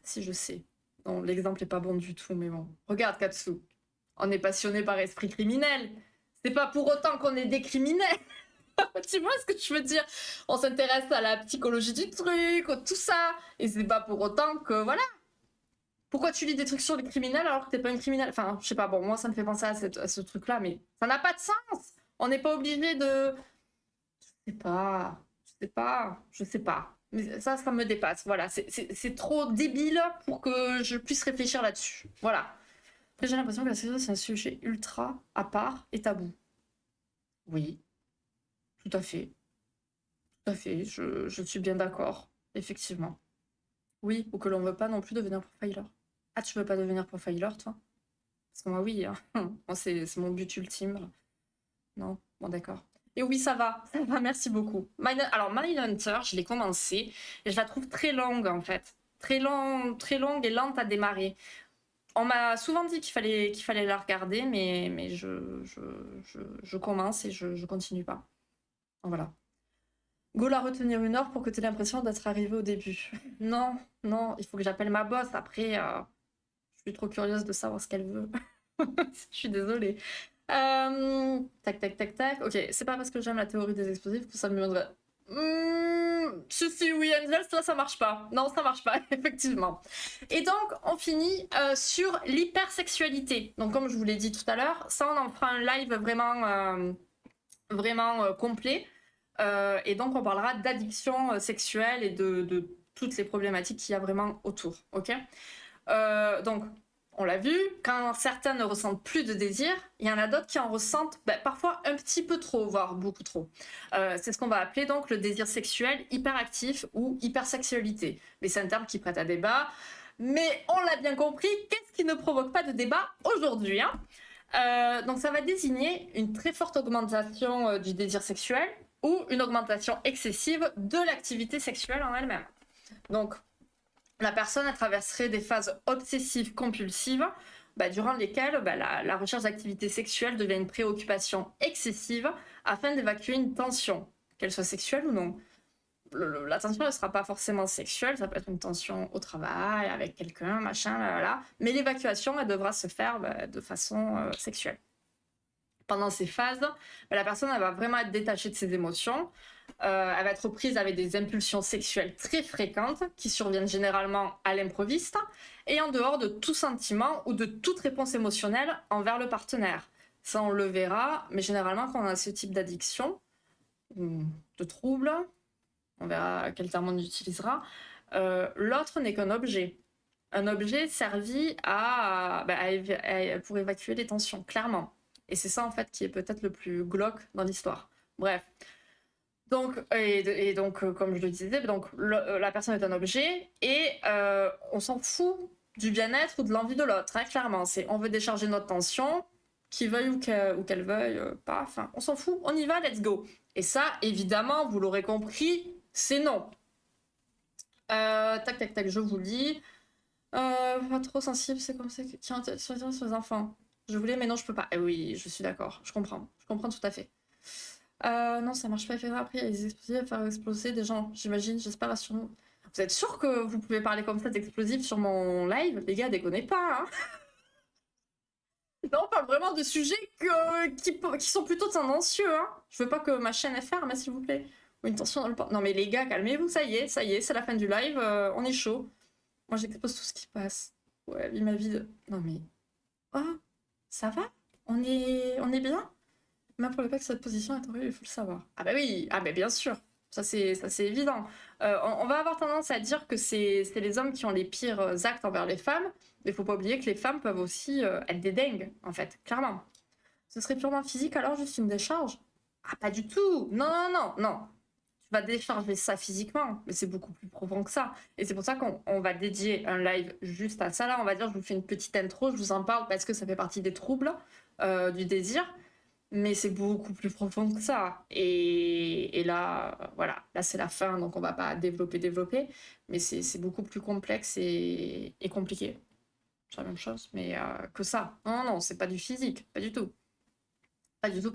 Si, je sais. Non, l'exemple est pas bon du tout, mais bon. Regarde, Katsu. On est passionné par esprit criminel. C'est pas pour autant qu'on est des criminels. Tu vois ce que je veux dire? On s'intéresse à la psychologie du truc, tout ça. Et c'est pas pour autant que, voilà. Pourquoi tu lis des trucs sur les criminels alors que t'es pas une criminelle? Enfin, je sais pas, bon, moi ça me fait penser à ce truc-là, mais ça n'a pas de sens. On n'est pas obligé de... Je sais pas. Mais ça me dépasse. Voilà, c'est trop débile pour que je puisse réfléchir là-dessus. Voilà. Après, j'ai l'impression que la sexualité, c'est un sujet ultra à part et tabou. Oui, tout à fait. Tout à fait, je suis bien d'accord. Effectivement. Oui, ou que l'on veut pas non plus devenir profiler. Ah, tu veux pas devenir profiler, toi? Parce que moi, oui, hein. Moi, c'est mon but ultime. Non? Bon, d'accord. Et oui, ça va, merci beaucoup. Alors, Mindhunter, je l'ai commencé, et je la trouve très longue, en fait. Très longue et lente à démarrer. On m'a souvent dit qu'il fallait la regarder, mais je commence et je continue pas. Donc, voilà. Go la retenir 1 heure pour que tu aies l'impression d'être arrivé au début. Non, non, il faut que j'appelle ma boss. Après, je suis trop curieuse de savoir ce qu'elle veut. Je suis désolée. Tac, tac, tac, tac. Ok, c'est pas parce que j'aime la théorie des explosifs que ça me viendrait. Si, oui, Angel, ça marche pas. Non, ça marche pas, effectivement. Et donc, on finit sur l'hypersexualité. Donc, comme je vous l'ai dit tout à l'heure, ça, on en fera un live vraiment complet. Et donc, on parlera d'addiction sexuelle et de toutes les problématiques qu'il y a vraiment autour. Ok. Donc, on l'a vu, quand certains ne ressentent plus de désir, il y en a d'autres qui en ressentent parfois un petit peu trop, voire beaucoup trop. C'est ce qu'on va appeler donc le désir sexuel hyperactif ou hypersexualité. Mais c'est un terme qui prête à débat. Mais on l'a bien compris, qu'est-ce qui ne provoque pas de débat aujourd'hui, hein? Donc ça va désigner une très forte augmentation du désir sexuel ou une augmentation excessive de l'activité sexuelle en elle-même. Donc, la personne elle traverserait des phases obsessives compulsives durant lesquelles la recherche d'activité sexuelle devient une préoccupation excessive afin d'évacuer une tension, qu'elle soit sexuelle ou non. La tension ne sera pas forcément sexuelle, ça peut être une tension au travail, avec quelqu'un, machin, là. Mais l'évacuation, elle devra se faire de façon sexuelle. Pendant ces phases, la personne elle va vraiment être détachée de ses émotions. Elle va être prise avec des impulsions sexuelles très fréquentes qui surviennent généralement à l'improviste et en dehors de tout sentiment ou de toute réponse émotionnelle envers le partenaire. Ça, on le verra, mais généralement, quand on a ce type d'addiction, de trouble, on verra quel terme on utilisera, l'autre n'est qu'un objet. Un objet servi pour évacuer les tensions, clairement. Et c'est ça, en fait, qui est peut-être le plus glauque dans l'histoire. Bref. Donc, comme je le disais, la personne est un objet et on s'en fout du bien-être ou de l'envie de l'autre, hein, clairement. On veut décharger notre tension, qu'il veuille ou qu'elle veuille pas. Enfin, on s'en fout, on y va, let's go. Et ça, évidemment, vous l'aurez compris, c'est non. Tac, tac, tac, je vous lis. Pas trop sensible, c'est comme ça sur les enfants. Je voulais, mais non, je peux pas. Oui, je suis d'accord, je comprends tout à fait. Non, ça marche pas. Après, il y a des explosifs à faire exploser des gens, j'imagine, j'espère sur nous. Vous êtes sûr que vous pouvez parler comme ça d'explosifs sur mon live? Les gars, déconnez pas, hein. Non, on parle vraiment de sujets qui sont plutôt tendancieux, hein. Je veux pas que ma chaîne elle ferme, s'il vous plaît. Ou une tension dans le port. Non, mais les gars, calmez-vous, ça y est, c'est la fin du live, on est chaud. Moi, j'expose tout ce qui passe. Ouais, vie ma vie. Non, mais. Oh, ça va? On est bien? Même pour le fait que cette position est horrible, il faut le savoir. Ah bah oui, ah bah bien sûr, ça c'est évident. On va avoir tendance à dire que c'est les hommes qui ont les pires actes envers les femmes, mais il faut pas oublier que les femmes peuvent aussi être des dingues, en fait, clairement. Ce serait purement physique alors, juste une décharge? Ah pas du tout, non. Tu vas décharger ça physiquement, mais c'est beaucoup plus profond que ça. Et c'est pour ça qu'on va dédier un live juste à ça. Là, on va dire, je vous fais une petite intro, je vous en parle parce que ça fait partie des troubles du désir. Mais c'est beaucoup plus profond que ça. Et là, voilà, là c'est la fin, donc on va pas développer, mais c'est beaucoup plus complexe et compliqué. C'est la même chose, mais que ça. Non, c'est pas du physique, pas du tout. Pas du tout.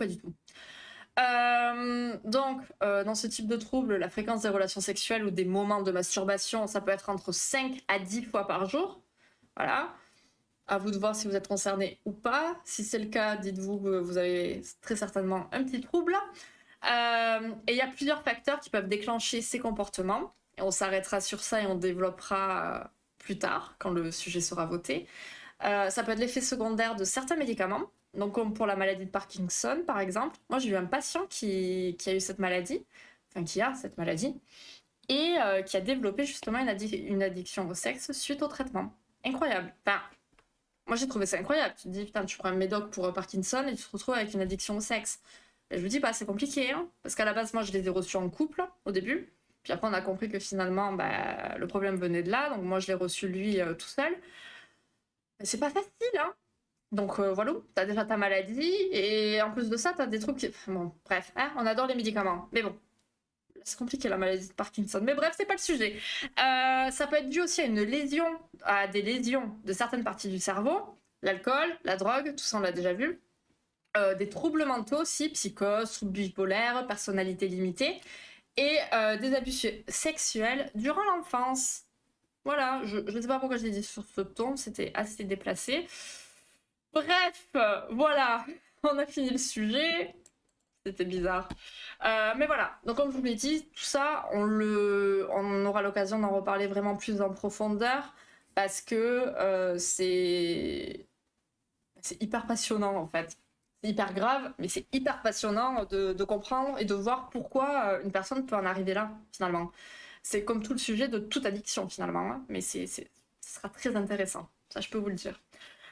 Donc, dans ce type de trouble, la fréquence des relations sexuelles ou des moments de masturbation, ça peut être entre 5 à 10 fois par jour. Voilà. À vous de voir si vous êtes concerné ou pas. Si c'est le cas, dites-vous que vous avez très certainement un petit trouble. Et il y a plusieurs facteurs qui peuvent déclencher ces comportements. Et on s'arrêtera sur ça et on développera plus tard, quand le sujet sera voté. Ça peut être l'effet secondaire de certains médicaments. Donc comme pour la maladie de Parkinson, par exemple. Moi, j'ai eu un patient qui a eu cette maladie, enfin qui a cette maladie, et qui a développé justement une addiction au sexe suite au traitement. Incroyable. Enfin, moi, j'ai trouvé ça incroyable. Tu te dis, putain, tu prends un médoc pour Parkinson et tu te retrouves avec une addiction au sexe. Et je vous dis, c'est compliqué, hein, parce qu'à la base, moi, je les ai reçus en couple, au début. Puis après, on a compris que finalement, le problème venait de là. Donc moi, je l'ai reçu, lui, tout seul. Mais c'est pas facile, hein. Donc voilà, t'as déjà ta maladie. Et en plus de ça, t'as des trucs qui... Bon, bref, hein, on adore les médicaments. Mais bon, c'est compliqué, la maladie de Parkinson. Mais bref, c'est pas le sujet. Ça peut être dû aussi à des lésions de certaines parties du cerveau. L'alcool, la drogue, tout ça, on l'a déjà vu. Des troubles mentaux aussi, psychose, troubles bipolaires, personnalité limitée. et des abus sexuels durant l'enfance. Voilà, je ne sais pas pourquoi je l'ai dit sur ce ton, c'était assez déplacé. Bref, voilà, on a fini le sujet. C'était bizarre. Mais voilà, donc comme je vous l'ai dit, tout ça, on aura l'occasion d'en reparler vraiment plus en profondeur parce que c'est hyper passionnant en fait. C'est hyper grave, mais c'est hyper passionnant de comprendre et de voir pourquoi une personne peut en arriver là, finalement. C'est comme tout le sujet de toute addiction, finalement, hein, mais ce sera très intéressant, ça je peux vous le dire.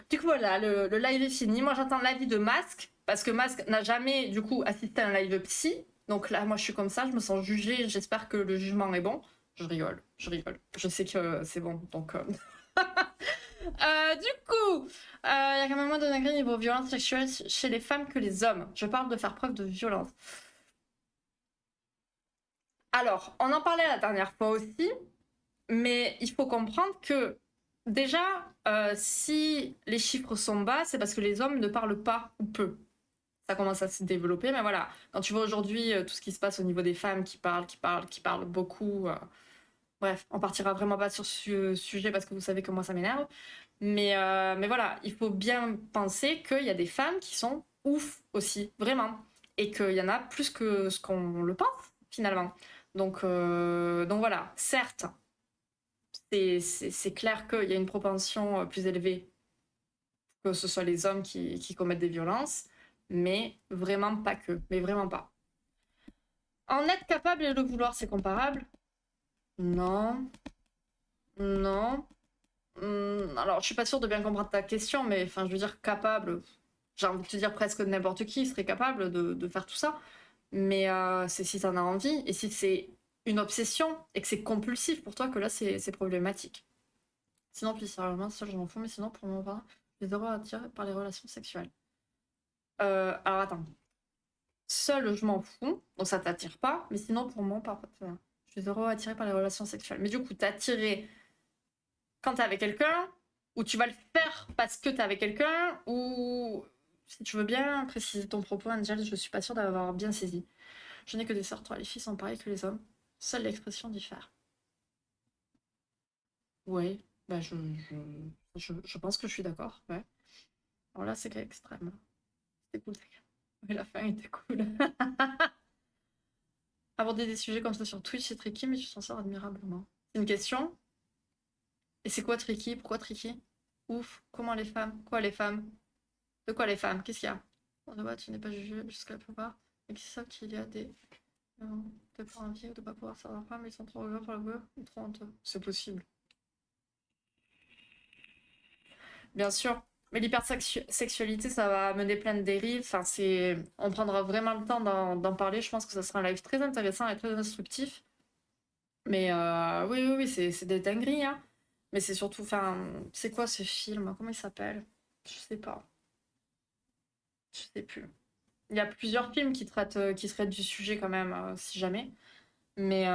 Du coup, voilà, le live est fini. Moi, j'attends l'avis de Masque, parce que Masque n'a jamais, du coup, assisté à un live psy. Donc là, moi, je suis comme ça, je me sens jugée. J'espère que le jugement est bon. Je rigole, je rigole. Je sais que c'est bon, donc... du coup, il y a quand même moins de degrés niveau violence sexuelle chez les femmes que les hommes. Je parle de faire preuve de violence. Alors, on en parlait la dernière fois aussi, mais il faut comprendre que déjà, si les chiffres sont bas, c'est parce que les hommes ne parlent pas ou peu. Ça commence à se développer, mais voilà. Quand tu vois aujourd'hui tout ce qui se passe au niveau des femmes qui parlent beaucoup. Bref, on partira vraiment pas sur ce sujet parce que vous savez que moi ça m'énerve. Mais voilà, il faut bien penser qu'il y a des femmes qui sont ouf aussi, vraiment. Et qu'il y en a plus que ce qu'on le pense, finalement. Donc voilà, certes, c'est clair qu'il y a une propension plus élevée que ce soit les hommes qui commettent des violences, mais vraiment pas que, mais vraiment pas. En être capable et le vouloir, c'est comparable? Non. Non. Alors, je suis pas sûre de bien comprendre ta question, mais enfin, je veux dire capable, j'ai envie de te dire presque n'importe qui serait capable de faire tout ça, mais c'est si t'en as envie, et si c'est une obsession, et que c'est compulsif pour toi, que là, c'est problématique. Sinon, plus sérieusement, ça, je m'en fous, mais sinon, pour mon part, je suis zéro attirée par les relations sexuelles. Alors, attends. Seul, je m'en fous, donc ça t'attire pas, mais sinon, pour mon part, je suis zéro attirée par les relations sexuelles. Mais du coup, t'es attirée quand t'es avec quelqu'un, ou tu vas le faire parce que t'es avec quelqu'un, ou si tu veux bien préciser ton propos, Angel, je suis pas sûre d'avoir bien saisi. Je n'ai que des sœurs, toi, les filles sont pareilles que les hommes. Seule l'expression diffère. Ouais, bah je pense que je suis d'accord, ouais. Alors là, c'est cas extrême. C'était cool, mais la fin était cool. Aborder des sujets comme ça sur Twitch, c'est tricky, mais tu t'en sors admirablement. C'est une question? Et c'est quoi tricky? Pourquoi tricky? Ouf, comment les femmes? Quoi les femmes? De quoi les femmes? Qu'est-ce qu'il y a? On doit, tu n'es pas jugé jusqu'à la plupart. Et qui savent qu'il y a des... de pas envie ou de pas pouvoir faire leur femme, ils sont trop heureux pour le beurre ou trop honteux. C'est possible. Bien sûr. Mais l'hypersexualité, ça va mener plein de dérives. Enfin, on prendra vraiment le temps d'en parler. Je pense que ça sera un live très intéressant et très instructif. Mais oui, c'est des dingueries, hein. Mais c'est surtout, enfin, c'est quoi ce film? Comment il s'appelle? Je sais pas. Je sais plus. Il y a plusieurs films qui traitent du sujet quand même, si jamais. Mais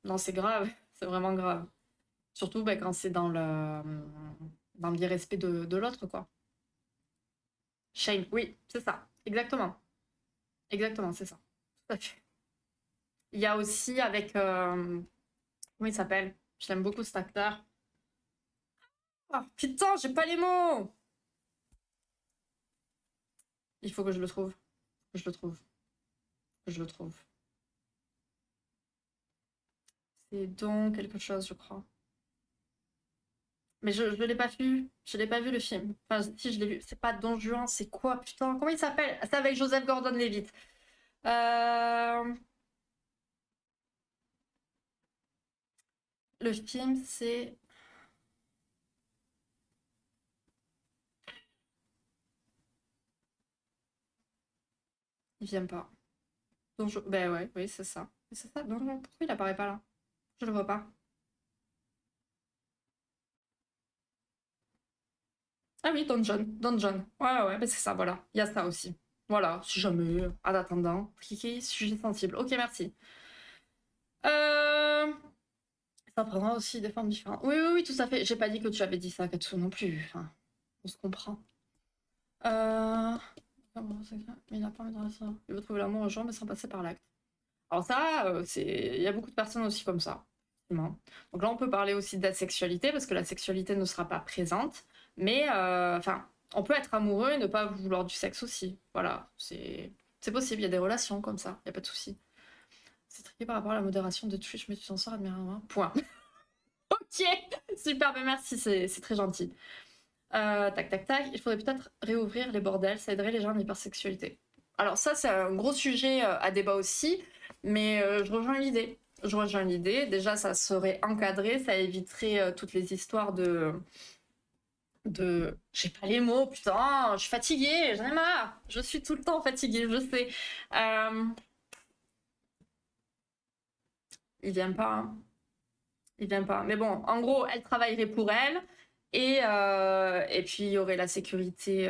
non, c'est grave. C'est vraiment grave. Surtout bah, quand c'est dans l'irrespect de l'autre, quoi. Shane, oui, c'est ça. Exactement. Exactement, c'est ça. Tout à fait. Il y a aussi avec... comment il s'appelle? Je l'aime beaucoup cet acteur. Ah, putain, j'ai pas les mots! Il faut que je le trouve. Que je le trouve. Que je le trouve. C'est Don quelque chose, je crois. Mais je l'ai pas vu. Je l'ai pas vu le film. Enfin, si je l'ai vu. C'est pas Don Juan, c'est quoi? Putain, comment il s'appelle? C'est avec Joseph Gordon-Levitt. Le film, c'est... Il vient pas. Ben ouais, oui, c'est ça. C'est ça, Don Juan. Pourquoi il apparaît pas là? Je le vois pas. Ah oui, Don John. Don John. Ouais, ben c'est ça, voilà. Il y a ça aussi. Voilà, si jamais, en attendant. Cliquez, sujet sensible. Ok, merci. Ça prendra aussi des formes différentes. Oui, tout à fait. J'ai pas dit que tu avais dit ça, Katsu, non plus. Enfin, on se comprend. Mais il n'a pas envie de ça. Il veut trouver l'amour aux gens, mais sans passer par l'acte. Alors ça, il y a beaucoup de personnes aussi comme ça. Effectivement. Donc là, on peut parler aussi de la sexualité, parce que la sexualité ne sera pas présente, mais enfin, on peut être amoureux et ne pas vouloir du sexe aussi. Voilà, c'est possible, il y a des relations comme ça, il n'y a pas de souci. C'est tricky par rapport à la modération de Twitch, mais tu t'en sors admirablement. Point. Ok, super, ben merci, c'est très gentil. Tac, tac, tac. Il faudrait peut-être réouvrir les bordels, ça aiderait les gens en hypersexualité. Alors ça, c'est un gros sujet à débat aussi, mais je rejoins l'idée. Je rejoins l'idée. Déjà, ça serait encadré, ça éviterait toutes les histoires de... J'ai pas les mots, putain, je suis fatiguée, j'en ai marre. Je suis tout le temps fatiguée, je sais. Il vient pas, hein. Il vient pas. Mais bon, en gros, elle travaillerait pour elle. Et puis il y aurait la sécurité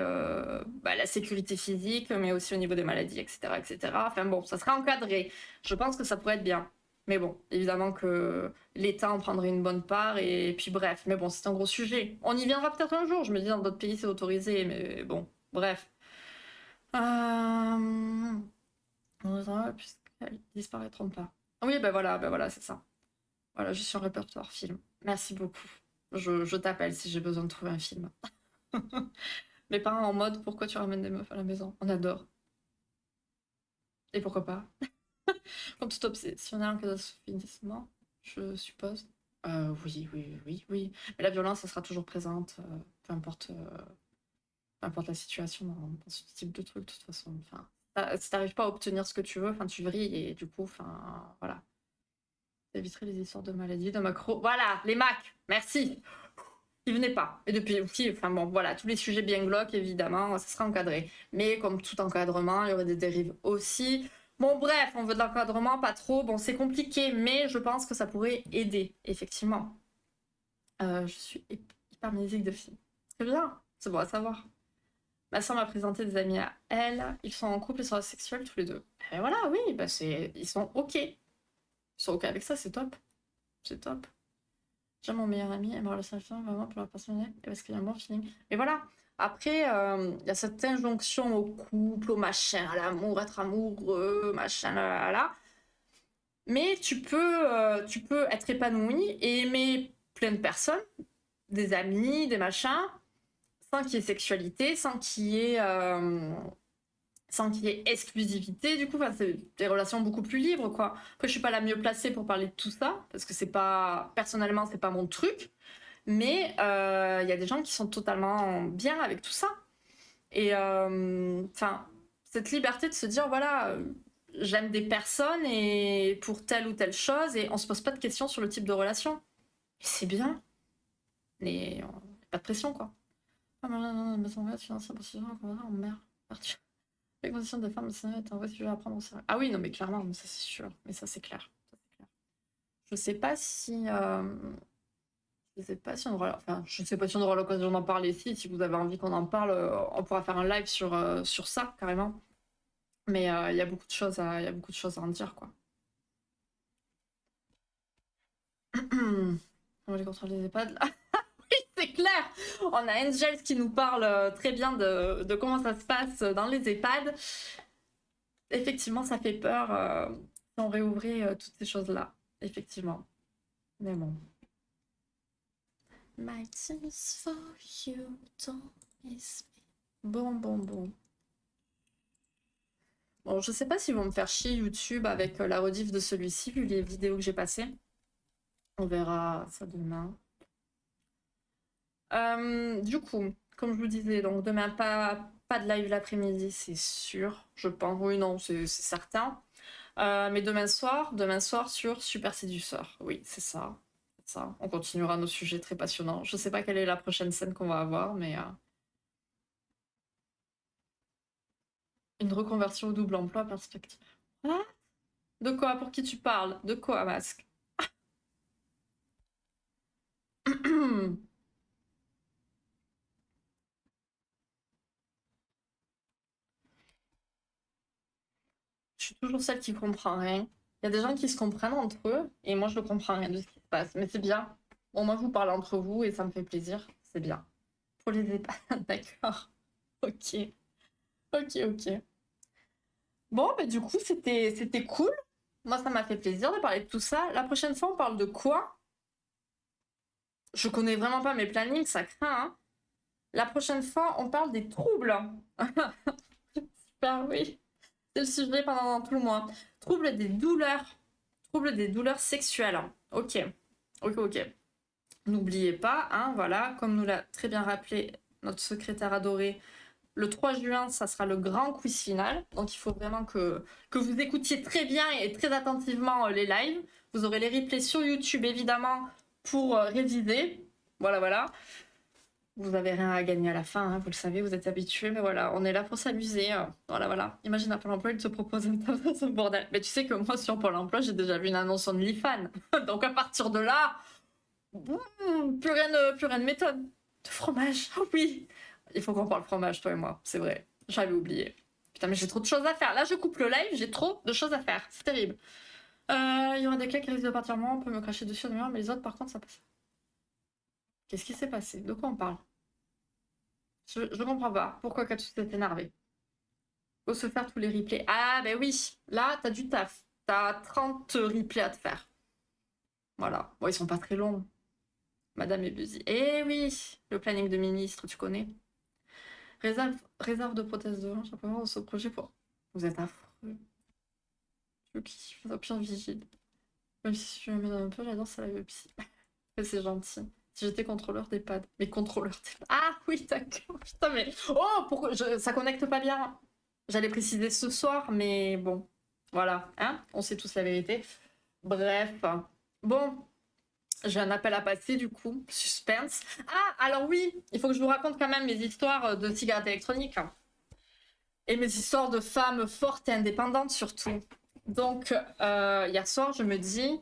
physique, mais aussi au niveau des maladies, etc., etc. Enfin bon, ça serait encadré. Je pense que ça pourrait être bien. Mais bon, évidemment que l'État en prendrait une bonne part, et puis bref. Mais bon, c'est un gros sujet. On y viendra peut-être un jour. Je me dis, dans d'autres pays, c'est autorisé, mais bon, bref. Puisqu'elles disparaîtront pas. Oui, ben voilà, c'est ça. Voilà, je suis en répertoire film. Merci beaucoup. Je t'appelle si j'ai besoin de trouver un film. Mes parents en mode, pourquoi tu ramènes des meufs à la maison? On adore. Et pourquoi pas? Comme tout obsessionnel en cas d'assouvissement, je suppose. Oui. Mais la violence, ça sera toujours présente, peu importe la situation dans ce type de truc, de toute façon. Enfin, si t'arrives pas à obtenir ce que tu veux, enfin, tu vrilles et du coup, enfin, voilà. Ça éviterait les histoires de maladies, de macro. Voilà, les Macs, merci. Ils venaient pas. Et depuis aussi, enfin bon, voilà, tous les sujets bien glauques, évidemment, ça sera encadré. Mais comme tout encadrement, il y aurait des dérives aussi. Bon, bref, on veut de l'encadrement, pas trop. Bon, c'est compliqué, mais je pense que ça pourrait aider, effectivement. Je suis hypermnésique de filles. C'est bien, c'est bon à savoir. Ma soeur m'a présenté des amis à elle. Ils sont en couple et sont asexuels tous les deux. Et voilà, oui, bah ils sont OK. Ils sont OK avec ça, c'est top. C'est top. J'aime mon meilleur ami et ma relation vraiment pour la personnalité et parce qu'il y a un bon feeling. Mais voilà, après, il y a cette injonction au couple, au machin, à l'amour, être amoureux, machin, là. Mais tu peux être épanoui et aimer plein de personnes, des amis, des machins, sans qu'il y ait sexualité, sans qu'il y ait exclusivité, du coup, enfin, c'est des relations beaucoup plus libres, quoi. Après, je suis pas la mieux placée pour parler de tout ça, parce que personnellement, c'est pas mon truc, mais il y a des gens qui sont totalement bien avec tout ça. Et enfin, cette liberté de se dire, voilà, j'aime des personnes et pour telle ou telle chose, et on se pose pas de questions sur le type de relation. Et c'est bien, mais pas de pression, quoi. Ah, mais ça va, financier, on merde. Les conditions des femmes, c'est un vrai sujet à prendre au sérieux. Ah oui, non, mais clairement, mais ça c'est sûr. Mais ça c'est clair. Ça, c'est clair. Je sais pas si. Je sais pas si on aura. Enfin, je sais pas si on aura l'occasion d'en parler ici. Si vous avez envie qu'on en parle, on pourra faire un live sur ça, carrément. Mais il y a beaucoup de choses il y a beaucoup de choses à en dire, quoi. On va les contrôler les EHPAD là. Oui, c'est clair! On a Angel qui nous parle très bien de comment ça se passe dans les EHPAD. Effectivement, ça fait peur si on réouvrait toutes ces choses-là. Effectivement. Mais bon. My team is for you, don't miss me. Bon. Bon, je sais pas s'ils vont me faire chier YouTube avec la rediff de celui-ci, vu les vidéos que j'ai passées. On verra ça demain. Du coup, comme je vous disais, donc demain, pas de live l'après-midi, c'est sûr. Je pense, oui, non, c'est certain. Mais demain soir sur Super Séduceur. Oui, c'est ça. Ça. On continuera nos sujets très passionnants. Je sais pas quelle est la prochaine scène qu'on va avoir, mais une reconversion au double emploi perspective. Hein? De quoi? Pour qui tu parles? De quoi, Masque? Je suis toujours celle qui comprend rien. Il y a des gens qui se comprennent entre eux, et moi je ne comprends rien de ce qui se passe. Mais c'est bien. Bon, moi vous parlez entre vous et ça me fait plaisir. C'est bien. Pour les EHPAD, d'accord. Ok. Bon, bah du coup, c'était cool. Moi, ça m'a fait plaisir de parler de tout ça. La prochaine fois, on parle de quoi? Je connais vraiment pas mes plannings, ça craint, hein. La prochaine fois, on parle des troubles. Super, oui. C'est le sujet pendant tout le mois. Troubles des douleurs. Troubles des douleurs sexuelles. Ok. Ok. N'oubliez pas, hein, voilà, comme nous l'a très bien rappelé notre secrétaire adoré, le 3 juin, ça sera le grand quiz final. Donc il faut vraiment que vous écoutiez très bien et très attentivement les lives. Vous aurez les replays sur YouTube, évidemment, pour réviser. Voilà. Vous n'avez rien à gagner à la fin, hein, vous le savez, vous êtes habitués, mais voilà, on est là pour s'amuser. Voilà. Imagine un Pôle emploi, il te propose ce bordel. Mais tu sais que moi, sur Pôle emploi, j'ai déjà vu une annonce OnlyFans. Donc à partir de là, plus rien ne m'étonne. De fromage, oh oui. Il faut qu'on parle fromage, toi et moi, c'est vrai. J'avais oublié. Putain, mais j'ai trop de choses à faire. Là, je coupe le live, j'ai trop de choses à faire. C'est terrible. Il y aura des cas qui risquent de partir moins, on peut me cracher dessus, mais les autres, par contre, ça passe. Qu'est-ce qui s'est passé? De quoi on parle? Je comprends pas. Pourquoi Katsu s'est énervé? Faut se faire tous les replays. Ah, ben oui. Là, t'as du taf. T'as 30 replays à te faire. Voilà. Bon, ils sont pas très longs. Madame est busy. Eh oui, le planning de ministre, tu connais. Réserve de prothèse de hanche, après ce projet pour... Vous êtes affreux. Je kiffe, au pire vigile. Même si je me un peu, j'adore ça la psy. C'est gentil. Si j'étais contrôleur d'EHPAD. Mais contrôleur d'EHPAD. Ah oui, d'accord. Putain, mais... Oh, pourquoi ça connecte pas bien. J'allais préciser ce soir, mais bon. Voilà, hein. On sait tous la vérité. Bref. Bon. J'ai un appel à passer, du coup. Suspense. Ah, alors oui, il faut que je vous raconte quand même mes histoires de cigarettes électroniques. Et mes histoires de femmes fortes et indépendantes, surtout. Donc, hier soir, je me dis,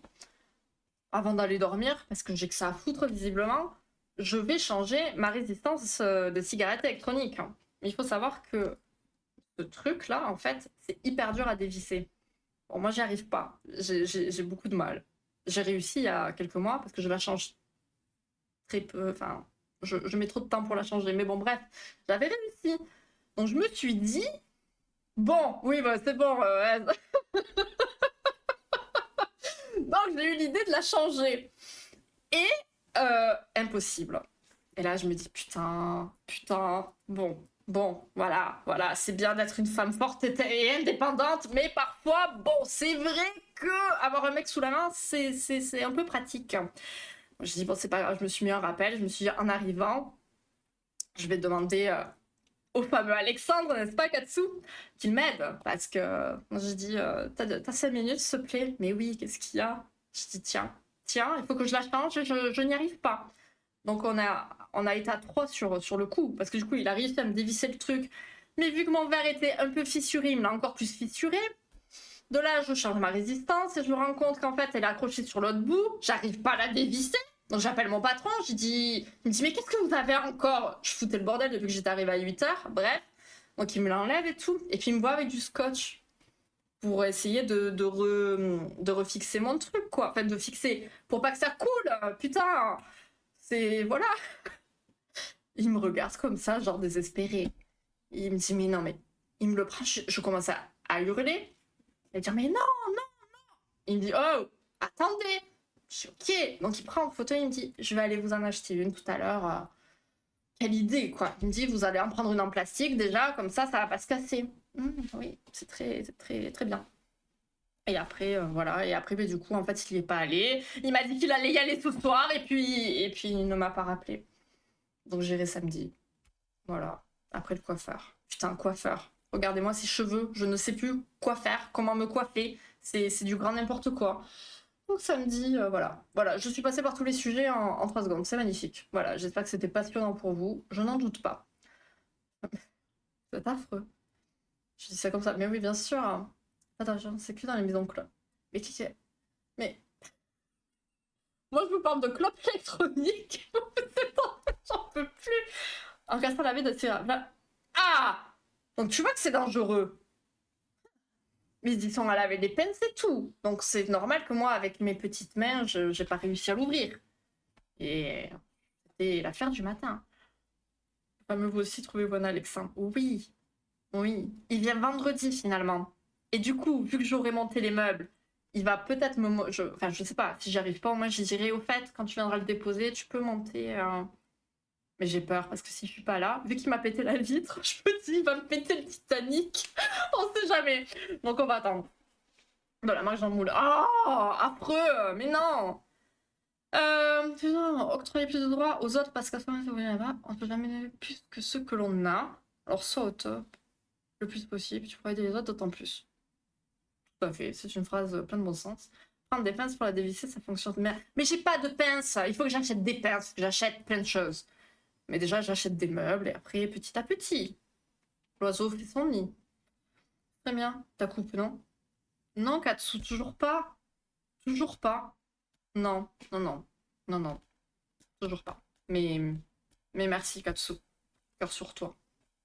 avant d'aller dormir, parce que j'ai que ça à foutre, visiblement, je vais changer ma résistance de cigarettes électroniques. Mais il faut savoir que ce truc-là, en fait, c'est hyper dur à dévisser. Bon, moi, j'y arrive pas. J'ai beaucoup de mal. J'ai réussi il y a quelques mois parce que je la change très peu. Enfin, je mets trop de temps pour la changer. Mais bon, bref, j'avais réussi. Donc, je me suis dit, bon, oui, bah, c'est bon. Donc, j'ai eu l'idée de la changer. Et impossible. Et là, je me dis, putain, bon, voilà, c'est bien d'être une femme forte et indépendante, mais parfois, bon, c'est vrai que avoir un mec sous la main, c'est un peu pratique. Je dis, bon, c'est pas grave, je me suis mis un rappel, je me suis dit, en arrivant, je vais demander au fameux Alexandre, n'est-ce pas, Katsu, qu'il m'aide, parce que je dis, t'as 5 minutes, s'il te plaît? Mais oui, qu'est-ce qu'il y a? Je dis, tiens, il faut que je la change, je n'y arrive pas. Donc on a été à 3 sur le coup, parce que du coup il a réussi à me dévisser le truc. Mais vu que mon verre était un peu fissuré, il me l'a encore plus fissuré. De là, je change ma résistance et je me rends compte qu'en fait elle est accrochée sur l'autre bout. J'arrive pas à la dévisser. Donc j'appelle mon patron, il me dit mais qu'est-ce que vous avez encore? Je foutais le bordel depuis que j'étais arrivée à 8h, bref. Donc il me l'enlève et tout. Et puis il me voit avec du scotch pour essayer de refixer mon truc, quoi. Enfin, de fixer, pour pas que ça coule, putain. C'est... Voilà. Il me regarde comme ça, genre désespéré. Il me dit, mais non, mais... Il me le prend, je commence à hurler. Et dire, mais non. Il me dit, oh, attendez. Je dis, ok. Donc il prend en photo, il me dit, je vais aller vous en acheter une tout à l'heure. Quelle idée, quoi. Il me dit, vous allez en prendre une en plastique, déjà, comme ça va pas se casser. Oui, c'est très bien. Et après, voilà. Et après, du coup, en fait, il n'y est pas allé. Il m'a dit qu'il allait y aller ce soir. Et puis il ne m'a pas rappelé. Donc, j'irai samedi. Voilà. Après le coiffeur. Putain, coiffeur. Regardez-moi ces cheveux. Je ne sais plus quoi faire, comment me coiffer. C'est du grand n'importe quoi. Donc, samedi, voilà. Voilà, je suis passée par tous les sujets en 3 secondes. C'est magnifique. Voilà, j'espère que c'était passionnant pour vous. Je n'en doute pas. C'est affreux. Je dis ça comme ça. Mais oui, bien sûr. Attends, c'est que dans les maisons clopes. Mais qui c'est? Mais... Moi, je vous parle de clopes électroniques. J'en peux plus. En cassant la vie de Syrah. Ah! Donc tu vois que c'est dangereux. Mais ils sont à laver des pinces et tout. Donc c'est normal que moi, avec mes petites mains, j'ai pas réussi à l'ouvrir. Et c'était l'affaire du matin. Fameux vous aussi, trouvez-vous un Alexandre. Oui. Il vient vendredi finalement. Et du coup, vu que j'aurais monté les meubles, il va peut-être enfin, je sais pas, si j'y arrive pas, moi, je dirais, au fait, quand tu viendras le déposer, tu peux monter... Mais j'ai peur, parce que si je suis pas là, vu qu'il m'a pété la vitre, je me dis, il va me péter le Titanic. On sait jamais. Donc, on va attendre. De la marque Jean Moule. Oh, affreux, mais non. Octroyer plus de droits aux autres parce qu'à ce moment-là, on ne peut jamais donner plus que ceux que l'on a. Alors, soit au top, le plus possible, tu pourrais aider les autres d'autant plus. Tout à fait, c'est une phrase plein de bon sens. Prendre des pinces pour la dévisser, ça fonctionne. Mais j'ai pas de pinces, il faut que j'achète des pinces, que j'achète plein de choses. Mais déjà, j'achète des meubles et après, petit à petit, l'oiseau fait son nid. Très bien, ta coupe, non? Non, Katsu, toujours pas. Toujours pas. Non, non, non. Non, non. Toujours pas. Mais merci, Katsu. Cœur sur toi.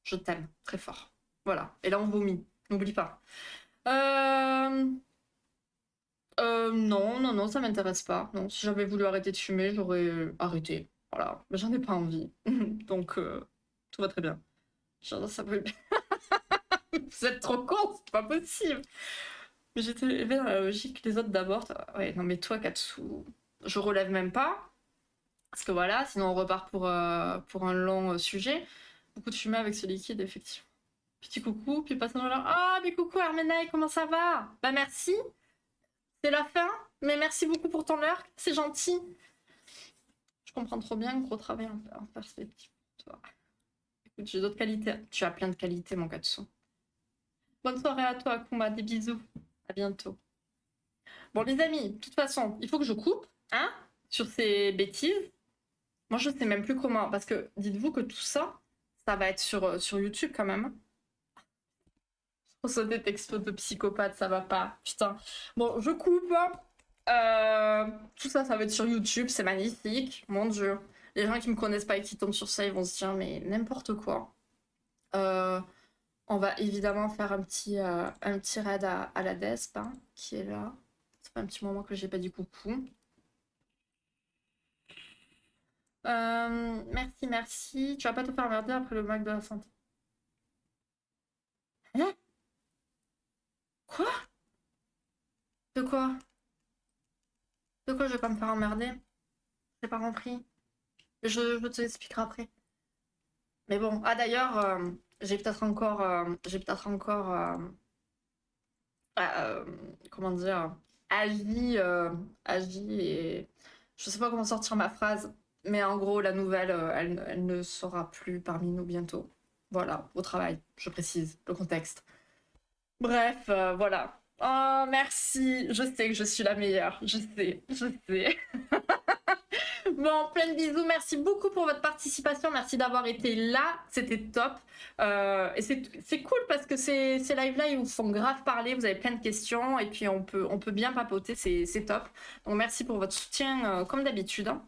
Je t'aime très fort. Voilà. Et là, on vomit. N'oublie pas. Non, non, non, ça m'intéresse pas. Non, si j'avais voulu arrêter de fumer, j'aurais arrêté. Voilà. Mais j'en ai pas envie. Donc, tout va très bien. Genre, ça peut... Vous êtes trop con, c'est pas possible. Mais j'étais élevée dans la logique, les autres d'abord. Ouais, non, mais toi, Katsu, je relève même pas. Parce que voilà, sinon on repart pour un long sujet. Beaucoup de fumée avec ce liquide, effectivement. Petit coucou, puis passons là. Ah, mais coucou Armenaï, comment ça va? Bah merci. C'est la fin, mais merci beaucoup pour ton lurk, c'est gentil. Je comprends trop bien, gros travail en perspective. Toi. Écoute, j'ai d'autres qualités. Tu as plein de qualités, mon Katsu. Bonne soirée à toi, Akuma, des bisous. À bientôt. Bon, les amis, de toute façon, il faut que je coupe, hein, sur ces bêtises. Moi, je sais même plus comment, parce que dites-vous que tout ça, ça va être sur YouTube quand même. On se des textos de psychopathe, ça va pas. Putain. Bon, je coupe. Tout ça, ça va être sur YouTube, c'est magnifique. Mon Dieu. Les gens qui me connaissent pas et qui tombent sur ça, ils vont se dire, mais n'importe quoi. On va évidemment faire un petit raid à la Desp, hein, qui est là. Ça fait un petit moment que j'ai pas dit coucou. Merci, merci. Tu vas pas te faire emmerder après le Mac de la santé. Hein? Quoi? De quoi? De quoi je vais pas me faire emmerder? J'ai pas compris. Je te l'expliquerai après. Mais bon, ah d'ailleurs, j'ai peut-être encore, comment dire, agi et je sais pas comment sortir ma phrase, mais en gros, la nouvelle, elle ne sera plus parmi nous bientôt. Voilà, au travail, je précise le contexte. Bref, voilà. Oh, merci. Je sais que je suis la meilleure. Je sais, je sais. Bon, plein de bisous. Merci beaucoup pour votre participation. Merci d'avoir été là. C'était top. Et c'est cool parce que ces lives-là, ils vous font grave parler. Vous avez plein de questions et puis on peut bien papoter. C'est top. Donc, merci pour votre soutien comme d'habitude, hein.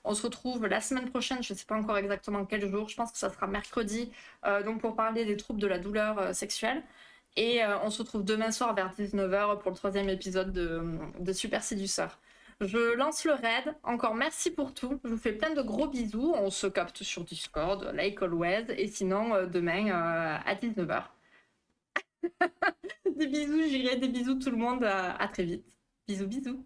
On se retrouve la semaine prochaine, je ne sais pas encore exactement quel jour, je pense que ça sera mercredi, donc pour parler des troubles de la douleur sexuelle. Et on se retrouve demain soir vers 19h pour le 3e épisode de Super Séduceur. Je lance le raid, encore merci pour tout, je vous fais plein de gros bisous, on se capte sur Discord, like always, et sinon demain à 19h. Des bisous, j'irai, des bisous tout le monde, à très vite. Bisous, bisous.